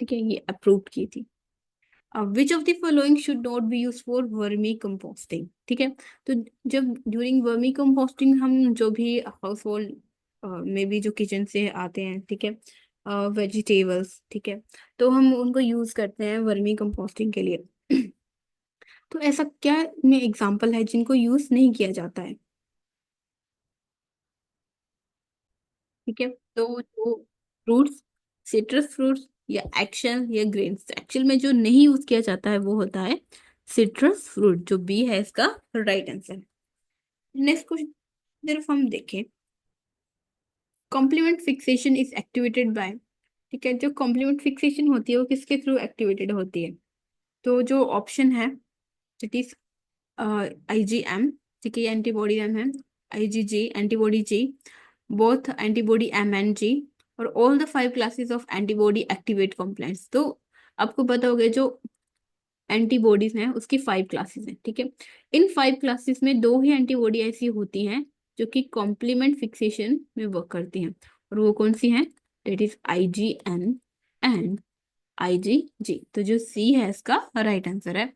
ठीक है, ये अप्रूव की थी। विच of the following should not be use for vermi composting, ठीक है। तो जब ड्यूरिंग वर्मी कंपोस्टिंग हम जो भी हाउस होल्ड में भी जो किचन से आते हैं, ठीक है, वेजिटेबल्स, ठीक है, तो हम उनको यूज करते हैं वर्मी कंपोस्टिंग के लिए। तो ऐसा क्या में एग्जाम्पल है जिनको यूज नहीं किया जाता है? ठीक है, तो जो फ्रूट्स, सिट्रस फ्रूट्स, या एक्शन या ग्रेन्स, एक्चुअल में जो नहीं यूज किया जाता है वो होता है सिट्रस फ्रूट, जो बी है इसका राइट आंसर। नेक्स्ट क्वेश्चन सिर्फ हम देखें, complement fixation is activated by, ठीक है, जो कॉम्प्लीमेंट फिक्सेशन होती है वो किसके थ्रू एक्टिवेटेड होती है? तो जो ऑप्शन है इट इज आईजीएम, ठीक है, एंटीबॉडी एम है, IgG antibody G, both antibody M and G, और all the 5 classes of antibody activate complex. तो आपको पता होगा जो एंटीबॉडीज हैं उसकी 5 क्लासेस हैं, ठीक है। इन 5 क्लासेस में 2 ही एंटीबॉडी ऐसी होती हैं जो कि कॉम्प्लीमेंट फिक्सेशन में वर्क करती हैं, और वो कौन सी हैं? That is IGN and IgG. तो जो सी है इसका राइट आंसर है।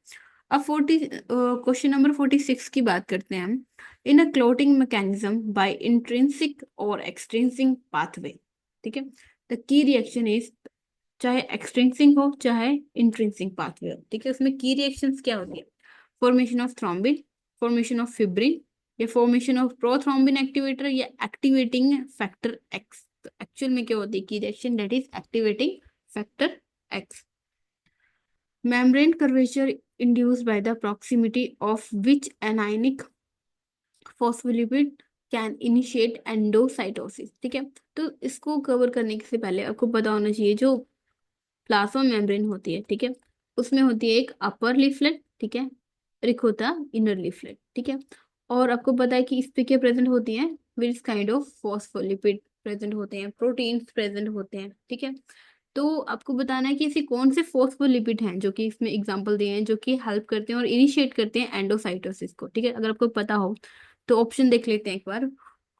अब क्वेश्चन नंबर 46 की बात करते हैं हम। इन अ क्लोटिंग मैकेनिज्म बाय इंट्रिंसिक और एक्सट्रिंसिक पाथवे, ठीक है, द की रिएक्शन इज, चाहे एक्सट्रिंसिक हो चाहे इंट्रिंसिक पाथवे हो, ठीक है, उसमें की रिएक्शंस क्या होती है? Formation of thrombin, formation of fibrin, या फॉर्मेशन ऑफ प्रोथ्रोम्बिन एक्टिवेटर, या एक्टिवेटिंग फैक्टर एक्स। तो एक्चुअल में क्या होती है की reaction? That is activating factor x. membrane curvature induced by the proximity of which anionic phospholipid can initiate endocytosis. ठीक है, तो इसको कवर करने से पहले आपको पता होना चाहिए जो प्लाज्मा मेम्ब्रेन होती है, ठीक है, उसमें होती है एक अपर लीफलेट, ठीक है, और एक होता है इनर लीफलेट। ठीक है, और आपको पता है कि इस पे क्या प्रेजेंट होती है, which kind of phospholipid present होते हैं, प्रोटीन्स प्रेजेंट होते हैं। ठीक है, तो आपको बताना है कि ऐसे कौन से फोस्फोलिपिड हैं जो कि इसमें एग्जांपल दिए हैं जो कि हेल्प करते हैं और इनिशिएट करते हैं एंडोसाइटोसिस को। ठीक है, अगर आपको पता हो तो ऑप्शन देख लेते हैं एक बार।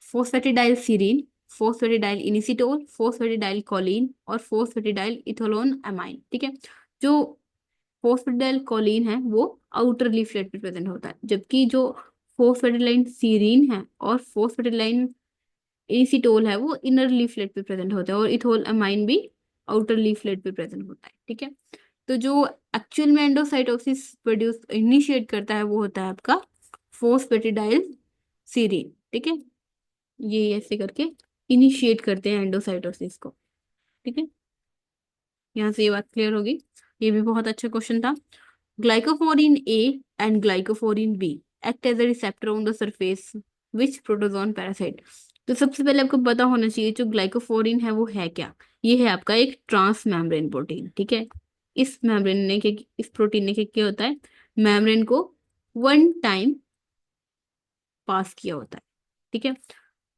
फोस्फेटिडाइल सीरीन, फोस्फेटिडाइल इनिसिटोल, फोस्फेटिडाइल कोलिन और फोस्फेटिडाइल इथोलोन अमाइन। ठीक है, जो फोस्फेटिडाइल कोलिन है वो आउटर लीफलेट पे प्रेजेंट होता है, जबकि जो फोस्फेटिडाइल सीरीन है और फोस्फेटिडाइल इनिसिटोल है वो इनर लीफलेट पे प्रेजेंट होता है, और इथोल अमाइन भी आउटर लीफलेट पे प्रेजेंट होता है। ठीक है, तो जो एक्चुअल में एंडोसाइटोसिस प्रोड्यूस इनिशिएट करता है वो होता है आपका फोस्फेटिडाइल सीरीन। ठीक है, ये ऐसे करके इनिशिएट करते हैं एंडोसाइटोसिस को। ठीक है, यहाँ से ये बात क्लियर होगी। ये भी बहुत अच्छा क्वेश्चन था। Glycophorin A and glycophorin B act as a receptor on the surface which protozoan parasite. तो सबसे पहले आपको पता होना चाहिए जो ग्लाइकोफोरिन है वो है क्या। ये है आपका एक ट्रांस मेम्ब्रेन प्रोटीन। ठीक है, इस प्रोटीन ने क्या किया होता है, मेम्ब्रेन को वन टाइम पास किया होता है। ठीक है,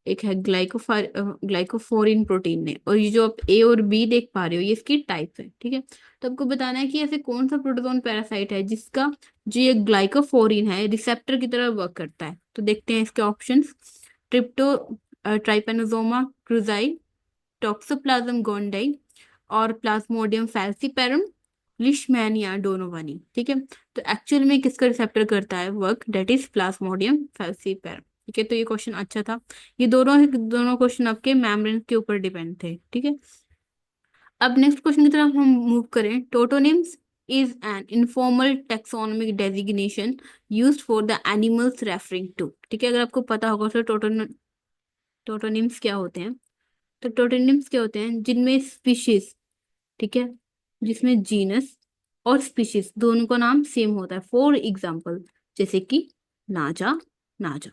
एक है ग्लाइकोफोरिन प्रोटीन ने, और ये जो आप ए और बी देख पा रहे हो ये इसकी टाइप है। ठीक है, तो आपको बताना है कि ऐसे कौन सा प्रोटोजोन पैरासाइट है जिसका जो ये ग्लाइकोफोरिन है रिसेप्टर की तरह वर्क करता है। तो देखते हैं इसके ऑप्शंस। ट्रिप्टो ट्राइपेनोसोमा क्रूजाई, टॉक्सोप्लाज्म गोंडाई और प्लाज्मोडियम फैल्सीपेरम, लिशमैनिया डोनोवानी। ठीक है, तो एक्चुअल में किसका रिसेप्टर करता है work, that is plasmodium falciparum. ठीक है, तो ये क्वेश्चन अच्छा था। ये दोनों क्वेश्चन आपके मेम्ब्रेन के ऊपर डिपेंड थे। ठीक है, अब नेक्स्ट क्वेश्चन की तरफ हम मूव करें। Tautonyms is an informal taxonomic designation used for the animals referring to. ठीक है, अगर आपको पता होगा तो टोटोनिम्स क्या होते हैं। तो टोटोनिम्स क्या होते हैं, जिनमें स्पीशीज, ठीक है, जिसमें जीनस और स्पीशीज दोनों का नाम सेम होता है। फॉर एग्जाम्पल जैसे कि नाजा, नाजा।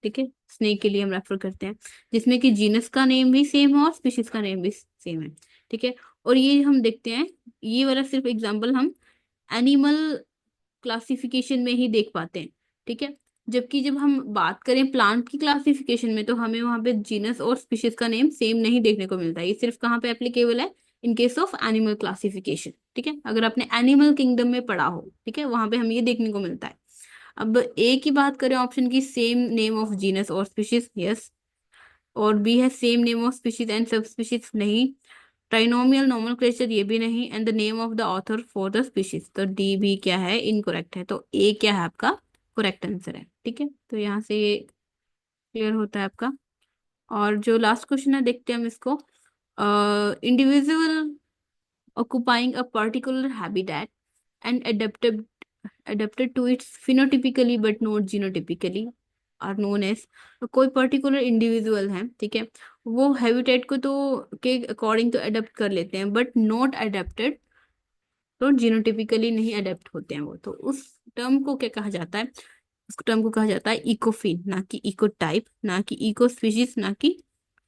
ठीक है, स्नेक के लिए हम रेफर करते हैं जिसमें कि जीनस का नेम भी सेम है और स्पीशीज का नेम भी सेम है। ठीक है, और ये हम देखते हैं, ये वाला सिर्फ एग्जाम्पल हम एनिमल क्लासिफिकेशन में ही देख पाते हैं। ठीक है, जबकि जब हम बात करें प्लांट की क्लासिफिकेशन में तो हमें वहां पे जीनस और स्पीशीज का नेम सेम नहीं देखने को मिलता है। ये सिर्फ कहाँ पे एप्लीकेबल है, इन केस ऑफ एनिमल क्लासिफिकेशन। ठीक है, अगर आपने एनिमल किंगडम में पढ़ा हो, ठीक है, वहां पे हमें ये देखने को मिलता है। अब ए की बात करें ऑप्शन की, सेम नेम ऑफ जीनस और स्पीशीज, यस। और बी है same name of species and सब स्पीशीज, नहीं। ट्राइनोमियल नोमेनक्लेचर, ये भी नहीं। And the name of the author for the species, तो डी भी क्या है, इनकरेक्ट है। तो ए क्या है आपका करेक्ट आंसर है। ठीक है, तो यहाँ से क्लियर होता है आपका। और जो लास्ट क्वेश्चन है देखते हैं हम इसको। Individual occupying a particular habitat and adapted to its phenotypically but not genotypically are known as। कोई पर्टिकुलर इंडिविजुअल है, ठीक है, वो हैबिटेट को तो के अकॉर्डिंग तो अडेप्ट कर लेते हैं बट नॉट अडेप्टेड, तो जीनोटिपिकली नहीं अडेप्ट होते हैं वो, तो उस टर्म को क्या कहा जाता है, उस टर्म को कहा जाता है इकोफिन, ना कि इको टाइप, ना कि इको स्पीशीज, ना कि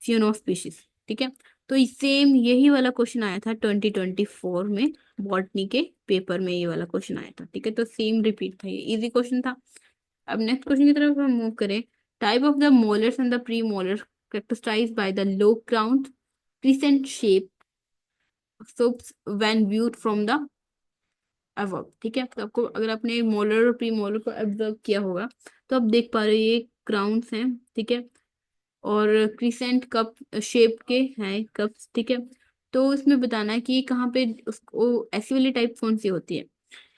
फ्यूनो स्पीशीज। ठीक है, तो सेम यही वाला क्वेश्चन आया था 2024 में, बॉटनी के पेपर में ये वाला क्वेश्चन आया था। ठीक है, तो सेम रिपीट था, ये इजी क्वेश्चन था। अब नेक्स्ट क्वेश्चन की तरफ हम मूव करें। Type of the molars and the pre molar characterized by the low ground crescent shape slopes when viewed from the above। ठीक है, तो आपको अगर आपने मोलर और प्री मोलर को ऑब्जर्व किया होगा तो आप देख पा रहे हो ये क्राउन्स हैं। ठीक है, और क्रिसेंट कप शेप के हैं कप्स। ठीक है, तो इसमें बताना है कि कहाँ पे उसको ऐसी वाली टाइप कौन सी होती है।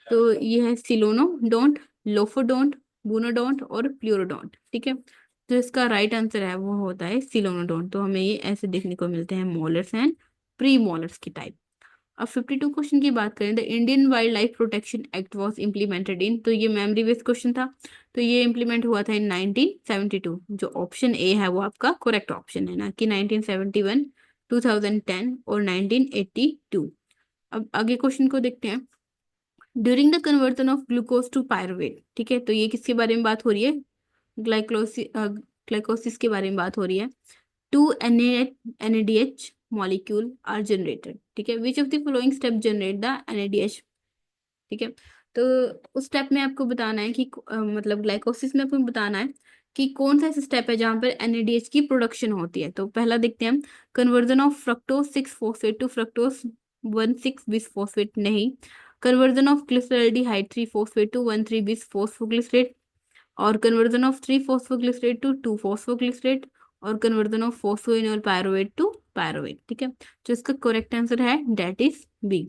तो ये है सिलोनोडोंट, लोफोडोंट, बुनोडोंट और प्लूरोडोंट। ठीक है, तो इसका राइट आंसर है वो होता है सिलोनोडोंट। तो हमें ये ऐसे देखने को मिलते हैं मोलर्स एंड प्री मोलर्स की टाइप। अब 52 क्वेश्चन की बात करें। The Indian wild life protection act was implemented in, तो ये मेमोरी बेस्ड क्वेश्चन था। तो ये इम्प्लीमेंट हुआ था इन 1972। जो ऑप्शन ए है वो आपका करेक्ट ऑप्शन है, ना कि 1971, 2010 और 1982। अब आगे क्वेश्चन को देखते हैं। During the conversion of glucose to pyruvate, ठीक है, तो ये किसके बारे में बात हो रही है? ग्लाइकोसिस के बारे में बात हो रही है। Two NADH molecule are generated, ठीक है, which of the following step generate the NADH, ठीक है। तो उस स्टेप में आपको बताना है कि मतलब ग्लाइकोसिस में आपको बताना है कि कौन सा ऐसा स्टेप है जहां पर NADH की प्रोडक्शन होती है। तो पहला देखते हैं हम, conversion of fructose 6 phosphate to fructose 1,6 bis phosphate, नहीं। Conversion of glyceraldehyde 3 phosphate to 1,3 bis phosphoglycerate, और conversion of 3 phosphoglycerate to 2 phosphoglycerate, और conversion of phosphoenol pyruvate to pyruvate, ठीक है। जो इसका करेक्ट आंसर है डेट इज बी,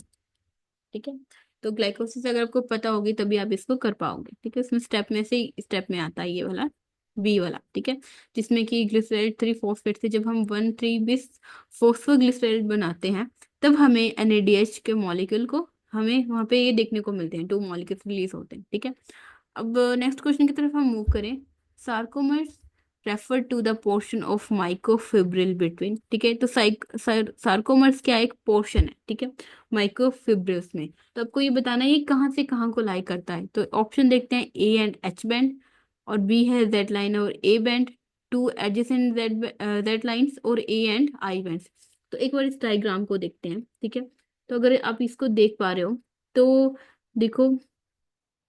ठीक है। तो ग्लाइकोसिस अगर आपको पता होगी तभी आप इसको कर पाओगे, ठीक है। इसमें स्टेप में से स्टेप में आता है ये वाला, बी वाला, ठीक है, जिसमें कि ग्लिसरॉल 3 फॉस्फेट से जब हम 1,3 बिस फॉस्फोग्लिसराइड बनाते हैं तब हमें NADH के मॉलिक्यूल को, हमें वहां पे ये देखने को मिलते हैं, 2 मॉलिक्यूल्स रिलीज होते हैं, ठीक है। अब नेक्स्ट क्वेश्चन की तरफ हम मूव करें। Sarcomeres refer to the portion of microfibril between, ठीक है, तो सार्कोमर्स क्या एक पोर्शन है, ठीक है, माइक्रोफिब्रिल्स में। तो आपको ये बताना है ये कहाँ से कहाँ को लाई करता है। तो ऑप्शन देखते हैं, ए एंड H बैंड, और बी है जेड लाइन और A band, two adjacent Z lines, और ए एंड आई बैंड। तो एक बार इस डायग्राम को देखते हैं, ठीक है। तो अगर आप इसको देख पा रहे हो तो देखो,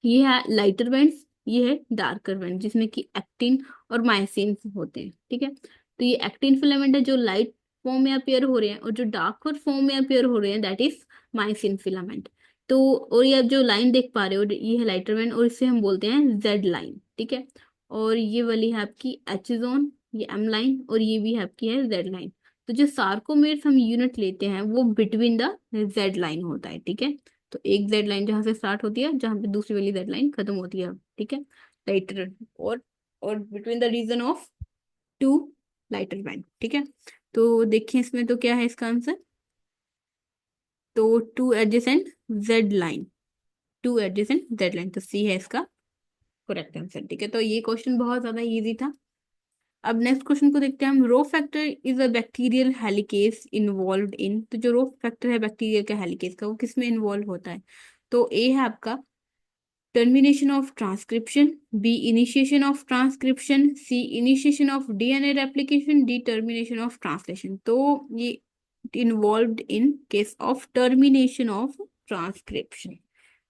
ये है लाइटर बैंड्स, ये है डार्कर बैंड, जिसमें कि एक्टिन और मायोसिन होते हैं, ठीक है। तो ये एक्टिन फिलामेंट है जो लाइट फॉर्म में अपीयर हो रहे हैं, और जो डार्कर फॉर्म में अपीयर हो रहे हैं दैट इज मायोसिन फिलामेंट। तो और ये आप जो लाइन देख पा रहे हो ये है लाइटर बैंड, और इसे हम बोलते हैं जेड लाइन, ठीक है। और ये वाली है आपकी एच जोन, ये एम लाइन, और ये भी है आपकी है जेड लाइन। तो जो सार्कोमेर्स हम यूनिट लेते हैं वो बिटवीन द जेड लाइन होता है, ठीक है। तो एक जेड लाइन जहां से स्टार्ट होती है जहां पे दूसरी वाली जेड लाइन खत्म होती है, ठीक है, लाइटर, और और between the region of two lighter band, ठीक है। तो देखिए इसमें तो क्या है इसका आंसर, तो two adjacent Z line, two adjacent Z line, तो सी है इसका करेक्ट आंसर, ठीक है। तो ये क्वेश्चन बहुत ज्यादा इजी था। अब नेक्स्ट क्वेश्चन को देखते हैं हम, rho factor is a bacterial helicase involved इन, तो जो रो फैक्टर है बैक्टीरिया का हेलिकेज का वो किस में इन्वॉल्व होता है? तो ए है आपका termination of transcription, B initiation of transcription, C initiation of DNA replication, D termination of translation. तो ये involved in case of termination of transcription.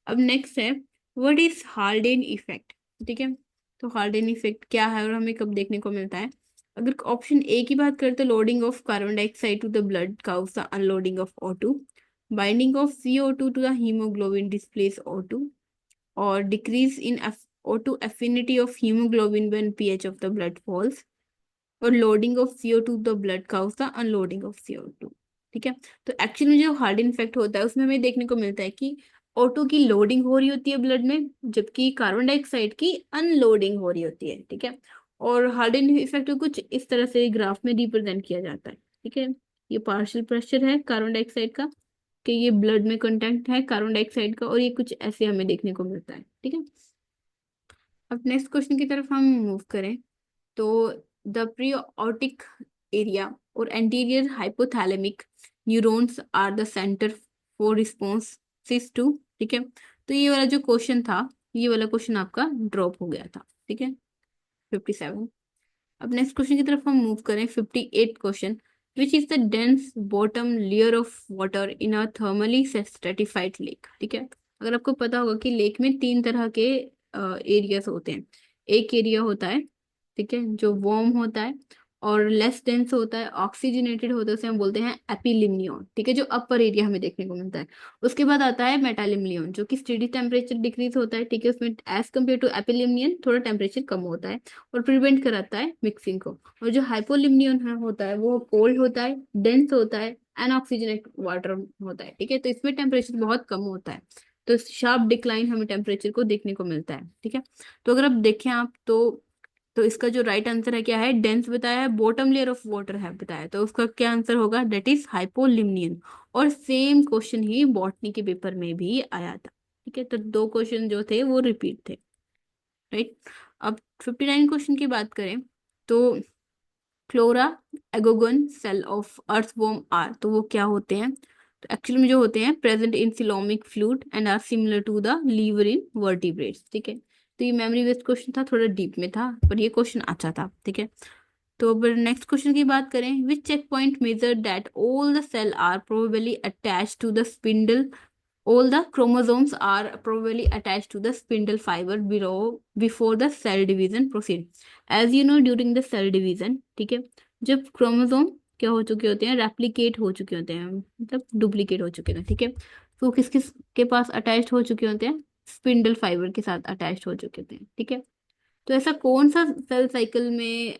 अब नेक्स्ट है, व्हाट इज हाल्डेन इफेक्ट, ठीक है। तो हाल्डेन इफेक्ट क्या है और हमें कब देखने को मिलता है? अगर ऑप्शन ए की बात करें तो loading of carbon dioxide to the blood cause the unloading of O2, binding of CO2 to the haemoglobin displace O2, or decrease in O2 affinity of hemoglobin when pH of the blood falls, और loading of CO2 the blood cause the unloading of CO2, ठीक है। तो actually में जो hard effect होता है उसमें हमें देखने को मिलता है कि O2 की लोडिंग हो रही होती है ब्लड में, जबकि कार्बन डाइऑक्साइड की अनलोडिंग हो रही होती है, ठीक है। और हार्डन इफेक्ट को कुछ इस तरह से ग्राफ में रिप्रेजेंट किया जाता है, ठीक है। ये पार्शियल प्रेशर है कार्बन डाइऑक्साइड का, कि ये ब्लड में कंटेंट है कार्बन डाइऑक्साइड का, और ये कुछ ऐसे हमें देखने को मिलता है, ठीक है। अब नेक्स्ट क्वेश्चन की तरफ हम मूव करें। तो द प्रीऑर्टिक एरिया और anterior hypothalamic neurons are the centre for responses to, ठीक है। तो ये वाला जो क्वेश्चन था, ये वाला क्वेश्चन आपका ड्रॉप हो गया था, ठीक है, 57। अब नेक्स्ट क्वेश्चन की तरफ हम मूव करें, 58 question, which is the dense bottom layer of water in a thermally stratified lake, ठीक है। अगर आपको पता होगा कि लेक में तीन तरह के एरियाज होते हैं। एक एरिया होता है, ठीक है, जो वार्म होता है और लेस डेंस होता है, ऑक्सीजनेटेड होता है, उसे हम बोलते हैं एपिलिम्नियन, ठीक है, जो अपर एरिया हमें देखने को मिलता है। उसके बाद आता है मेटालिम्नियन जो कि स्टेडी टेम्परेचर डिक्रीज होता है, ठीक है, उसमें एज कम्पेयर टू एपिलिम्नियन थोड़ा टेम्परेचर कम होता है और प्रिवेंट कराता है मिक्सिंग को। और जो हाइपोलिम्नियन है होता है वो कोल्ड होता है, डेंस होता है, अनऑक्सीजनेट वाटर होता है, ठीक है। तो इसमें टेम्परेचर बहुत कम होता है, तो शार्प डिक्लाइन हमें टेम्परेचर को देखने को मिलता है, ठीक है। तो अगर आप देखें आप तो इसका जो राइट आंसर है क्या है, डेंस बताया है, बॉटम लेयर ऑफ वाटर है बताया, तो उसका क्या आंसर होगा, डेट इज हाइपोलिम्नियन। और सेम क्वेश्चन ही बॉटनी के पेपर में भी आया था, ठीक है। तो दो क्वेश्चन जो थे वो रिपीट थे, राइट। अब 59 क्वेश्चन की बात करें तो chloragogen cell of earthworm are, तो वो क्या होते हैं? तो एक्चुअली में जो होते हैं present in coelomic fluid and are similar to the liver in vertebrates, ठीक है। तो ये मेमोरी बेस्ड क्वेश्चन था, थोड़ा डीप में था, पर ये क्वेश्चन अच्छा था, ठीक है। तो अब नेक्स्ट क्वेश्चन की बात करें, which checkpoint measure that all the cell are probably attach to the spindle, all the chromosomes are probably attached to the spindle fiber below before the cell division proceed। as you know during the cell division, ठीक है, जब chromosome क्या हो चुके होते हैं, replicate हो चुके होते हैं, मतलब डुप्लीकेट हो चुके हैं, ठीक है। तो किस किस के पास अटैच्ड हो चुके होते हैं, स्पिंडल फाइबर के साथ अटैच्ड हो चुके होते हैं, ठीक है। तो ऐसा कौन सा सेल साइकिल में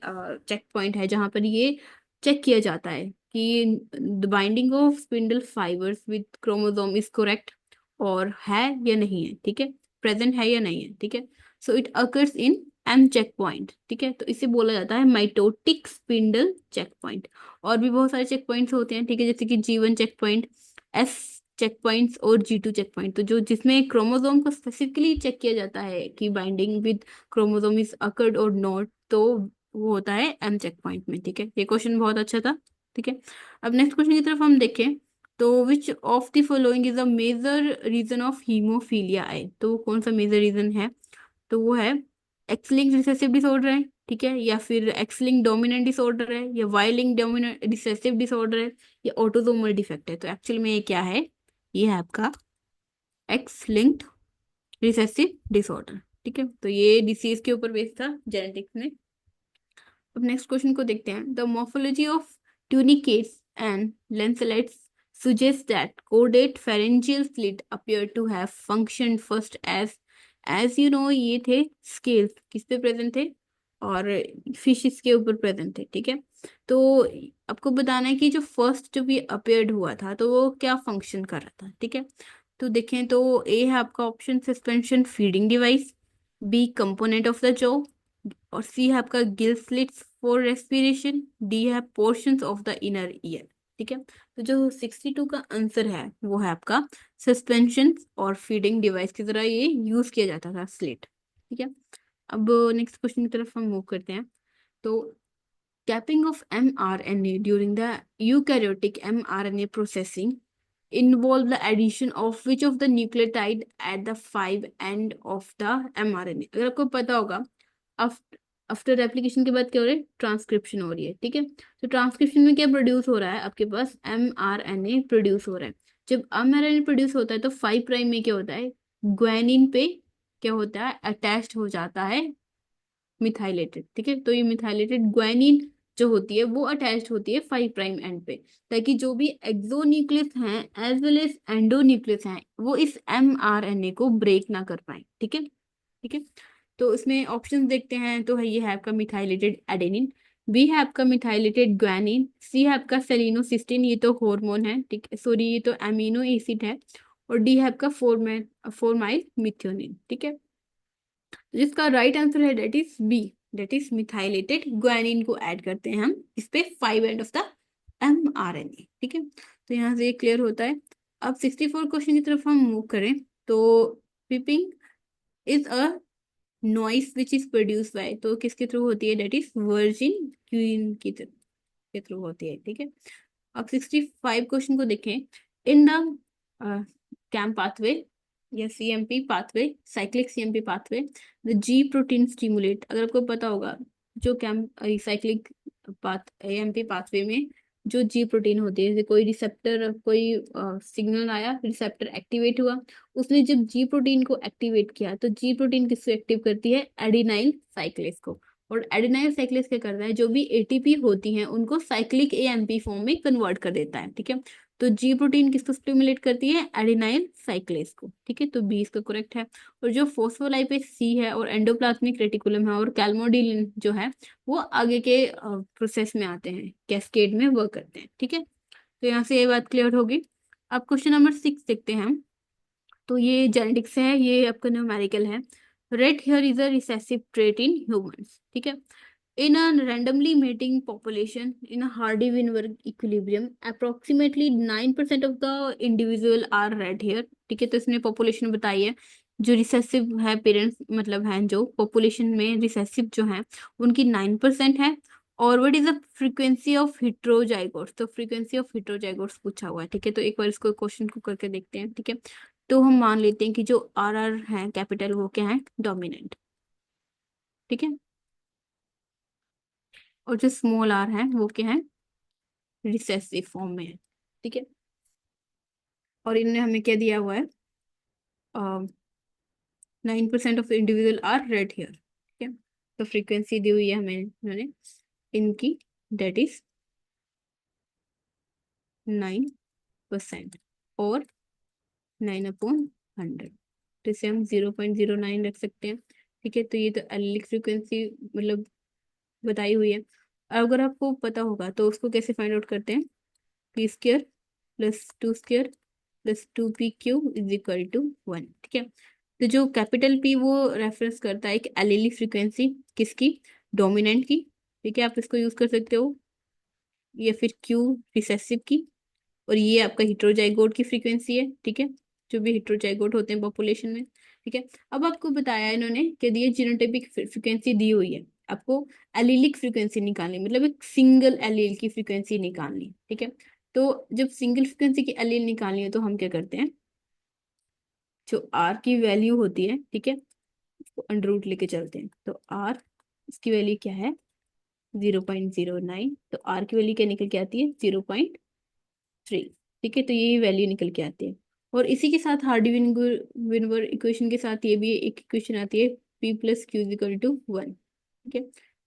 चेक पॉइंट है जहां पर ये चेक किया जाता है कि the binding of spindle fibres with chromosome is correct, और है या नहीं है, ठीक है, प्रेजेंट है या नहीं है, ठीक है। So it occurs in M check point, ठीक है। तो इसे बोला जाता है माइटोटिक स्पिंडल चेक पॉइंट। और भी बहुत सारे चेक पॉइंट्स होते हैं, ठीक है, जैसे कि G1 check point, S check points और G2 चेक पॉइंट। तो जो जिसमें क्रोमोसोम को स्पेसिफिकली चेक किया जाता है कि binding with chromosome is occurred और नॉट, तो वो होता है एम चेक पॉइंट में, ठीक है। ये क्वेश्चन बहुत अच्छा था, ठीक है। अब नेक्स्ट क्वेश्चन की तरफ हम देखें, तो which of the following is a major reason of hemophilia I. तो वो कौन सा मेजर रीजन है, तो वो है एक्स लिंक्ड रिसेसिव डिसऑर्डर है, ठीक है, या फिर एक्स लिंक्ड डोमिनेंट डिसऑर्डर है, या Y linked dominant recessive disorder है, या ऑटोसोमल डिफेक्ट है। तो एक्चुअल में ये क्या है, ये है आपका एक्स लिंक्ड रिसेसिव डिसऑर्डर, ठीक है। तो ये डिसीज के ऊपर बेस्ड था जेनेटिक्स में। अब नेक्स्ट क्वेश्चन को देखते हैं, the morphology of tunicates and lancelets suggests that chordate pharyngeal slit appear to have functioned first as you know ये थे स्केल्स किस पे प्रेजेंट थे, और फिशेस के ऊपर प्रेजेंट थे, ठीक है। तो आपको बताना है कि जो फर्स्ट जब ये अपेयर्ड हुआ था तो वो क्या फंक्शन कर रहा था, ठीक है। तो देखें तो ए है आपका option suspension feeding device, B component of the jaw, और सी है आपका gill slits for respiration, D है portions of the inner ear, ठीक है। तो जो 62 का आंसर है वो है आपका सस्पेंशन और फीडिंग डिवाइस की तरह ये यूज किया जाता था स्लिट, ठीक है। अब नेक्स्ट क्वेश्चन की तरफ हम मूव करते हैं, तो capping of mRNA during the eukaryotic mRNA processing involve the addition of which of the nucleotide at the 5 end of the mRNA। अगर आपको पता होगा, आफ्टर रेप्लिकेशन के बाद क्या हो रहा है, ट्रांसक्रिप्शन हो रही है, ठीक है। तो ट्रांसक्रिप्शन में क्या प्रोड्यूस हो रहा है, आपके पास mRNA प्रोड्यूस हो रहा है। जब mRNA प्रोड्यूस होता है तो 5 प्राइम में क्या होता है, ग्वानिन पे क्या होता है, अटैच्ड हो जाता है मिथाइलेटेड, ठीक है। तो ये मिथाइलेटेड ग्वानिन जो होती है वो अटैच्ड होती है 5 प्राइम एंड पे, ताकि जो भी एक्सोन्यूक्लियस हैं एज वेल एज एंडोन्यूक्लियस हैं वो इस mRNA को ब्रेक ना कर पाए, ठीक है, ठीक है। तो इसमें ऑप्शंस देखते हैं, तो है ये है आपका मिथाइलेटेड एडेनिन, बी है आपका मिथाइलेटेड ग्वानिन, सी है आपका सेलिनोसिस्टीन, ये तो हार्मोन है, ठीक है, सॉरी ये तो अमीनो एसिड है, और डी है आपका फोरमाइल मिथ्योनिन, ठीक है। जिसका राइट आंसर है that is B, that is methylated guanine को ऐड करते हैं हम इस पे 5 एंड ऑफ द mRNA, ठीक है। तो यहाँ से ये क्लियर होता है। अब 64 क्वेश्चन की तरफ हम मूव करें, तो piping is a noise which is produce by, तो किसके थ्रू होती है, डेट इज वर्जिन क्वीन के थ्रू होती है, ठीक है। अब 65 क्वेश्चन को देखें, इन द कैम पाथवे या CMP pathway, cyclic CMP pathway, the G protein stimulate. अगर आपको पता होगा, जो cAMP cyclic path AMP pathway में जो जी प्रोटीन होती है, जैसे कोई रिसेप्टर, कोई सिग्नल आया, रिसेप्टर एक्टिवेट हुआ, उसने जब जी प्रोटीन को एक्टिवेट किया, तो जी प्रोटीन किसको एक्टिव करती है, एडिनाइल साइक्लेस को। और एडिनाइल साइक्लेस क्या करता है, जो भी ATP होती हैं उनको साइक्लिक AMP फॉर्म में कन्वर्ट कर देता है, ठीक है। तो जी प्रोटीन किसको स्टिमुलेट करती है, एडिनाइल साइक्लेस को, ठीक है। तो बी इसका करेक्ट है। और जो फोस्फोलाइपेज सी है, और एंडोप्लाज्मिक रेटिकुलम है, और कैल्मोडिलिन जो है वो आगे के प्रोसेस में आते हैं, कैस्केड में वर्क करते हैं, ठीक है। तो यहाँ से ये बात क्लियर होगी। अब क्वेश्चन नंबर 6 देखते हैं हम, तो ये जेनेटिक्स है, ये आपका न्यूमेरिकल है। Red here is a recessive trait in humans, ठीक है। In a randomly mating population in a Hardy-Weinberg equilibrium, approximately 9% of the individual are red hair, ठीक है। तो इसने पॉपुलेशन बताई है, जो रिसेसिव है पेरेंट्स, मतलब हैं जो पॉपुलेशन में रिसेसिव जो हैं उनकी 9% है, और what is the frequency of heterozygotes, तो फ्रीक्वेंसी ऑफ हेट्रोजाइगोट्स पूछा हुआ है, ठीक है। तो एक बार इसको क्वेश्चन को करके देखते हैं, ठीक है। तो हम मान लेते हैं कि जो आर आर है कैपिटल वो क्या है, डोमिनेंट, ठीक है। और जो स्मॉल आर है वो क्या है, रिसेसिव फॉर्म में है, ठीक है। और इन्होंने हमें क्या दिया हुआ है, 9% of individual are red hair, ठीक है। तो फ्रीक्वेंसी दी हुई है हमें इन्होंने इनकी, डेट इज 9% और 9/100, तो इसे हम 0.09 रख सकते हैं, ठीक है। तो ये तो एलिलिक फ्रीक्वेंसी मतलब बताई हुई है। अगर आपको पता होगा तो उसको कैसे फाइंड आउट करते हैं, p² + 2² + 2pq is equal to 1, ठीक है। तो जो कैपिटल P वो रेफरेंस करता है एक एलिलिक फ्रीक्वेंसी किसकी, डोमिनेंट की, ठीक है। आप इसको यूज कर सकते हो, या फिर Q रिसेसिव की, और ये आपका हिट्रोजाइगोट की फ्रीक्वेंसी है, ठीक है। जो भी हिट्रोजाइगोट होते हैं पॉपुलेशन में, ठीक है। अब आपको बताया इन्होंने कि दिए जीनोटाइपिक फ्रीक्वेंसी दी हुई है, आपको एलीलिक फ्रीक्वेंसी निकालनी, मतलब एक सिंगल एलील की फ्रीक्वेंसी निकालनी, ठीक है। तो जब सिंगल फ्रीक्वेंसी की एलील निकालनी है तो हम क्या करते हैं, जो आर की वैल्यू होती है, ठीक है, उसको अंडर रूट लेके चलते हैं। तो आर, इसकी वैल्यू क्या है, 0.09, तो आर की वैल्यू क्या निकल के आती है, 0.3, ठीक है। तो यही वैल्यू निकल के आती है। और इसी के साथ हार्डी विनवर इक्वेशन के साथ ये भी एक इक्वेशन आती है, P + Q = 1, ठीक है।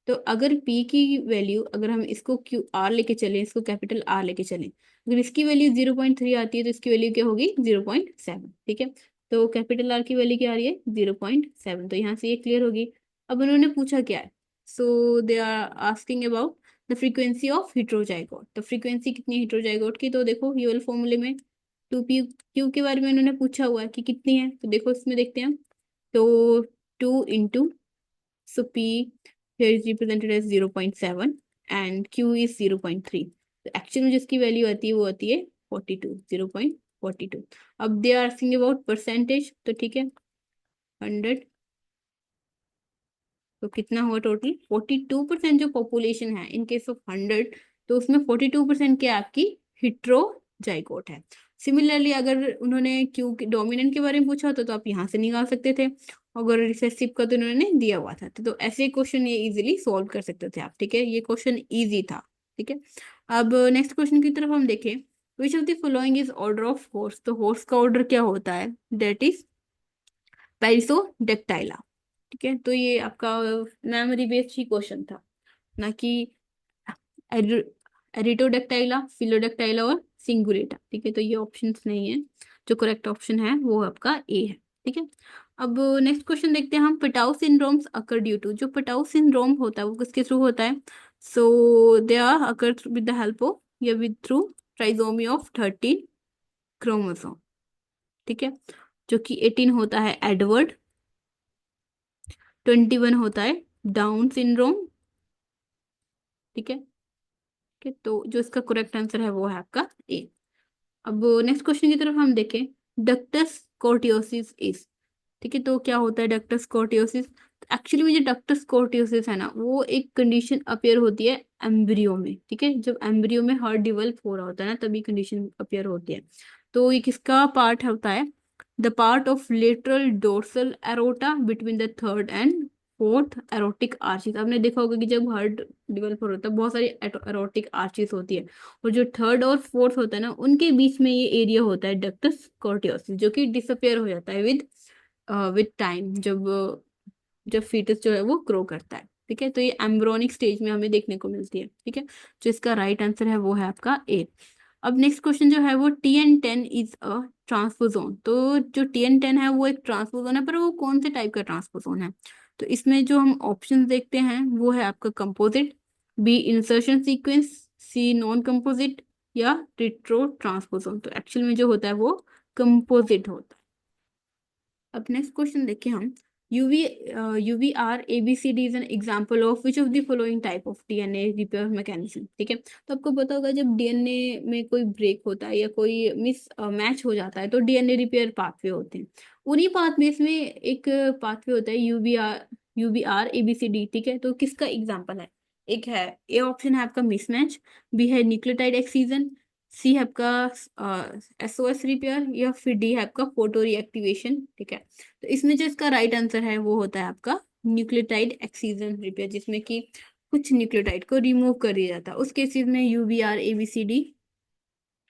तो अगर P की वैल्यू, अगर हम इसको क्यू आर लेके चले, इसको कैपिटल आर लेके चले, अगर इसकी वैल्यू 0.3 आती है तो इसकी वैल्यू क्या होगी, 0.7, ठीक है। तो कैपिटल आर की वैल्यू क्या आ रही है, 0.7, तो यहाँ से ये क्लियर होगी। अब उन्होंने पूछा क्या है, so they are asking about the frequency of heterozygote, तो फ्रीक्वेंसी कितनी है हिट्रोजाइगोट की, तो देखो ये वाले फॉर्मूले में 2p के बारे में उन्होंने पूछा हुआ है कि कितनी है, तो देखो इसमें देखते हैं हम। तो 2 into, so p here is represented as 0.7 and q is 0.3, तो एक्चुअल में जिसकी वैल्यू आती है वो आती है 42, 0.42। अब they are asking about percentage, तो ठीक है 100, तो कितना हुआ टोटल, 42% जो पॉपुलेशन है इन केस ऑफ 100, तो उसमें 42% क्या आपकी हिट्रोजाइगोट है। सिमिलरली अगर उन्होंने क्यू डोमिनेंट के बारे में पूछा होता तो आप यहाँ से निकाल सकते थे, अगर रिसेसिव का तो उन्होंने दिया हुआ था, तो ऐसे क्वेश्चन ये इजीली सॉल्व कर सकते थे आप, ठीक है। ये क्वेश्चन इजी था, ठीक है। अब नेक्स्ट क्वेश्चन की तरफ हम देखें, विच of the following is order of horse, तो हॉर्स का ऑर्डर क्या होता है, दैट इज पेरिसोडेक्टाइला, ठीक है। तो ये आपका मेमोरी बेस्ड ही क्वेश्चन था, ना कि एरिटोडेक्टाइला, फिलोडेक्टाइला और सिंगुलेटा, ठीक है। तो ये ऑप्शंस नहीं है, जो करेक्ट ऑप्शन है वो आपका ए है, ठीक है। अब नेक्स्ट क्वेश्चन देखते हैं हम, Patau syndromes occur due to, जो पटाउ सिंड्रोम होता है वो किसके थ्रू होता है, so they are occur with the help of या with through trisomy of 13 chromosome, ठीक है। जो कि 18 होता है एडवर्ड, 21 होता है डाउन सिंड्रोम, ठीक है। ठीक है, तो जो इसका करेक्ट आंसर है वो है आपका ए। अब नेक्स्ट क्वेश्चन की तरफ हम देखें, डक्टस कोर्टियोसिस इज, ठीक है। तो क्या होता है डक्टस कोर्टियोसिस, एक्चुअली में जो डक्टस कोर्टियोसिस है ना, वो एक कंडीशन अपेयर होती है एम्ब्रियो में, ठीक है। जब एम्ब्रियो में हार्ट डिवेल्प हो रहा होता है ना, तभी कंडीशन अपेयर होती है। तो ये किसका पार्ट होता है, the part of lateral dorsal aorta between the third and fourth aortic arches. आपने देखा होगा कि जब हार्ट डिवेल्प हो रहा होता है बहुत सारी एरोटिक आर्चिस होती है, और जो थर्ड और फोर्थ होता है ना उनके बीच में ये एरिया होता है डक्टस कोर्टियोसिस, जो कि डिसअपेयर हो जाता है विद टाइम, जब जब फीटस जो है वो ग्रो करता है, ठीक है। तो ये एम्ब्रोनिक स्टेज में हमें देखने को मिलती है, ठीक है। जो इसका राइट आंसर है वो है आपका ए। अब नेक्स्ट क्वेश्चन जो है वो TN10 इज अ ट्रांसपोजोन, तो जो TN10 है वो एक ट्रांसपोजोन है, पर वो कौन से टाइप का ट्रांसपोजोन है, तो इसमें जो हम ऑप्शन देखते हैं वो है आपका कंपोजिट, बी इंसर्शन सीक्वेंस, सी नॉन कंपोजिट, या रिट्रो ट्रांसपोजोन। तो एक्चुअल में जो होता है वो कंपोजिट होता है। अब नेक्स्ट क्वेश्चन देखें हम, UV UVR ABCD is an example of which of the following type of DNA repair mechanism, ठीक है। तो आपको पता होगा जब DNA में कोई ब्रेक होता है या कोई मिस मैच हो जाता है तो DNA रिपेयर पाथवे होते हैं, उन्हीं पाथवेज में एक पाथवे होता है यूवीआर ABCD, ठीक है। तो किसका एग्जाम्पल है, एक है, ए ऑप्शन है आपका मिसमैच, बी है न्यूक्लियोटाइड एक्सीजन, सी है आपका एसओएस रिपेयर, या फिर डी है आपका फोटो रिएक्टिवेशन। ठीक है, तो इसमें जो इसका राइट आंसर है वो होता है आपका न्यूक्लियोटाइड एक्सीजन रिपेयर, जिसमें कि कुछ न्यूक्लियोटाइड को रिमूव कर दिया जाता है। उस केसेस में यूवीआर एबीसीडी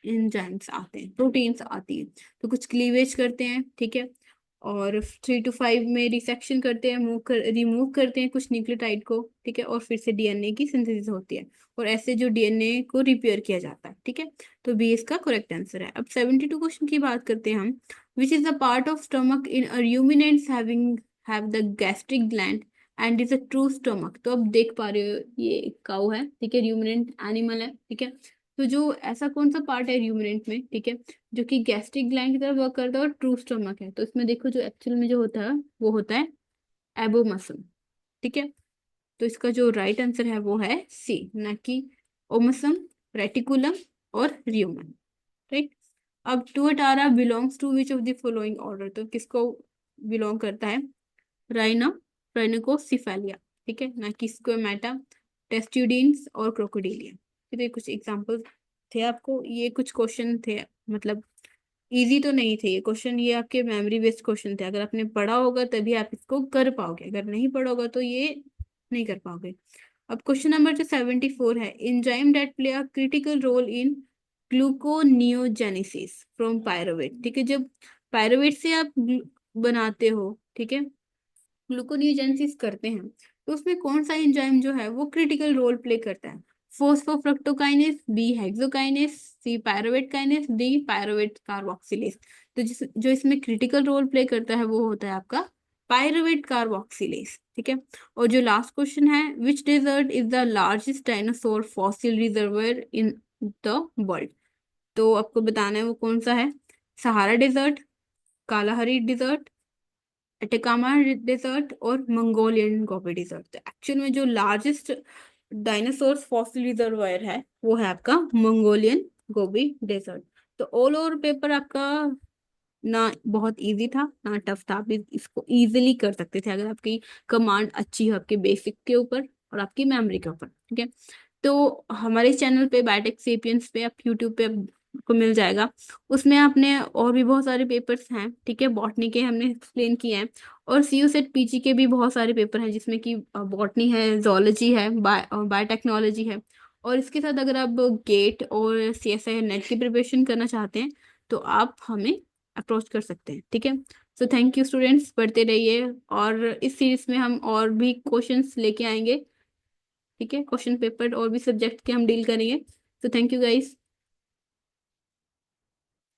एंजाइम्स आते हैं, प्रोटीन्स आती हैं, तो कुछ क्लीवेज करते हैं। ठीक है, और 3 to 5 में रिसेक्शन करते हैं, रिमूव करते हैं कुछ न्यूक्लियोटाइड को। ठीक है, और फिर से डीएनए की सिंथेसिस होती है, और ऐसे जो डीएनए को रिपेयर किया जाता है। ठीक है, तो बी इसका करेक्ट आंसर है। अब 72 क्वेश्चन की बात करते हैं हम। विच is the part of stomach in ruminants having have the gastric gland and is a true stomach. तो अब देख पा रहे हो ये एक काऊ है। ठीक है, रूमिनेंट एनिमल है। ठीक है, तो जो ऐसा कौन सा पार्ट है रूमिनेंट में, ठीक है, जो कि गैस्ट्रिक ग्लैंड की तरफ वर्क करता है और ट्रू स्टमक है, तो इसमें देखो जो एक्चुअल में जो होता है वो होता है एबोमसम। ठीक है, तो इसका जो राइट आंसर है वो है सी, ना कि ओमसम, रेटिकुलम और र्यूमन। राइट। अब tuatara belongs to which of the following order, तो किसको बिलोंग करता है? राइना, राइनोकोसिफेलिया। ठीक है, ना कि स्क्वेमेटा, टेस्ट्यूडिन्स और क्रोकोडिलिया। तो ये कुछ एग्जांपल थे, आपको ये कुछ क्वेश्चन थे, मतलब इजी तो नहीं थे ये क्वेश्चन, ये आपके मेमोरी बेस्ड क्वेश्चन थे। अगर आपने पढ़ा होगा तभी आप इसको कर पाओगे, अगर नहीं पढ़ा होगा तो ये नहीं कर पाओगे। अब क्वेश्चन नंबर जो 74 है, enzyme that play a critical role in gluconeogenesis from pyruvate. ठीक है, जब पायरुवेट से आप बनाते हो, ठीक है, ग्लूकोनियोजेनेसिस करते हैं, तो उसमें कौन सा एंजाइम जो है वो क्रिटिकल रोल प्ले करता है? Phosphofructokinase, B hexokinase, C pyruvate kinase, D pyruvate carboxylase. तो जो इसमें क्रिटिकल रोल प्ले करता है वो होता है आपका पायरुवेट कार्बोक्सिलेस। ठीक है, और जो लास्ट क्वेश्चन है, which desert is the largest dinosaur fossil reservoir in the world? तो आपको बताना है वो कौन सा है। Sahara desert, Kalahari desert, Atacama desert और मंगोलियन गोबी डेजर्ट। तो एक्चुअल में जो लार्जेस्ट डायनासोर फॉसिल रिजर्वायर है वो है आपका मंगोलियन गोबी डेजर्ट। तो ऑल ओवर पेपर आपका ना बहुत इजी था ना टफ था, आप इसको इजीली कर सकते थे अगर आपकी कमांड अच्छी हो आपके बेसिक के ऊपर और आपकी मेमोरी के ऊपर। ठीक है, तो हमारे चैनल पे बायोटेक सेपियंस पे, आप यूट्यूब पे आपको मिल जाएगा। उसमें आपने और भी बहुत सारे पेपर्स हैं। ठीक है, बॉटनी के हमने एक्सप्लेन किए हैं, और सीयू सेट पीजी के भी बहुत सारे पेपर हैं, जिसमें कि बॉटनी है, जोलॉजी है, बायोटेक्नोलॉजी है। और इसके साथ अगर आप गेट और सीएसआई नेट की प्रिपरेशन करना चाहते हैं तो आप हमें अप्रोच कर सकते हैं। ठीक है, सो थैंक यू स्टूडेंट्स, पढ़ते रहिए, और इस सीरीज में हम और भी क्वेश्चंस लेके आएंगे। ठीक है, क्वेश्चन पेपर और भी सब्जेक्ट के हम डील करेंगे। So thank you guys.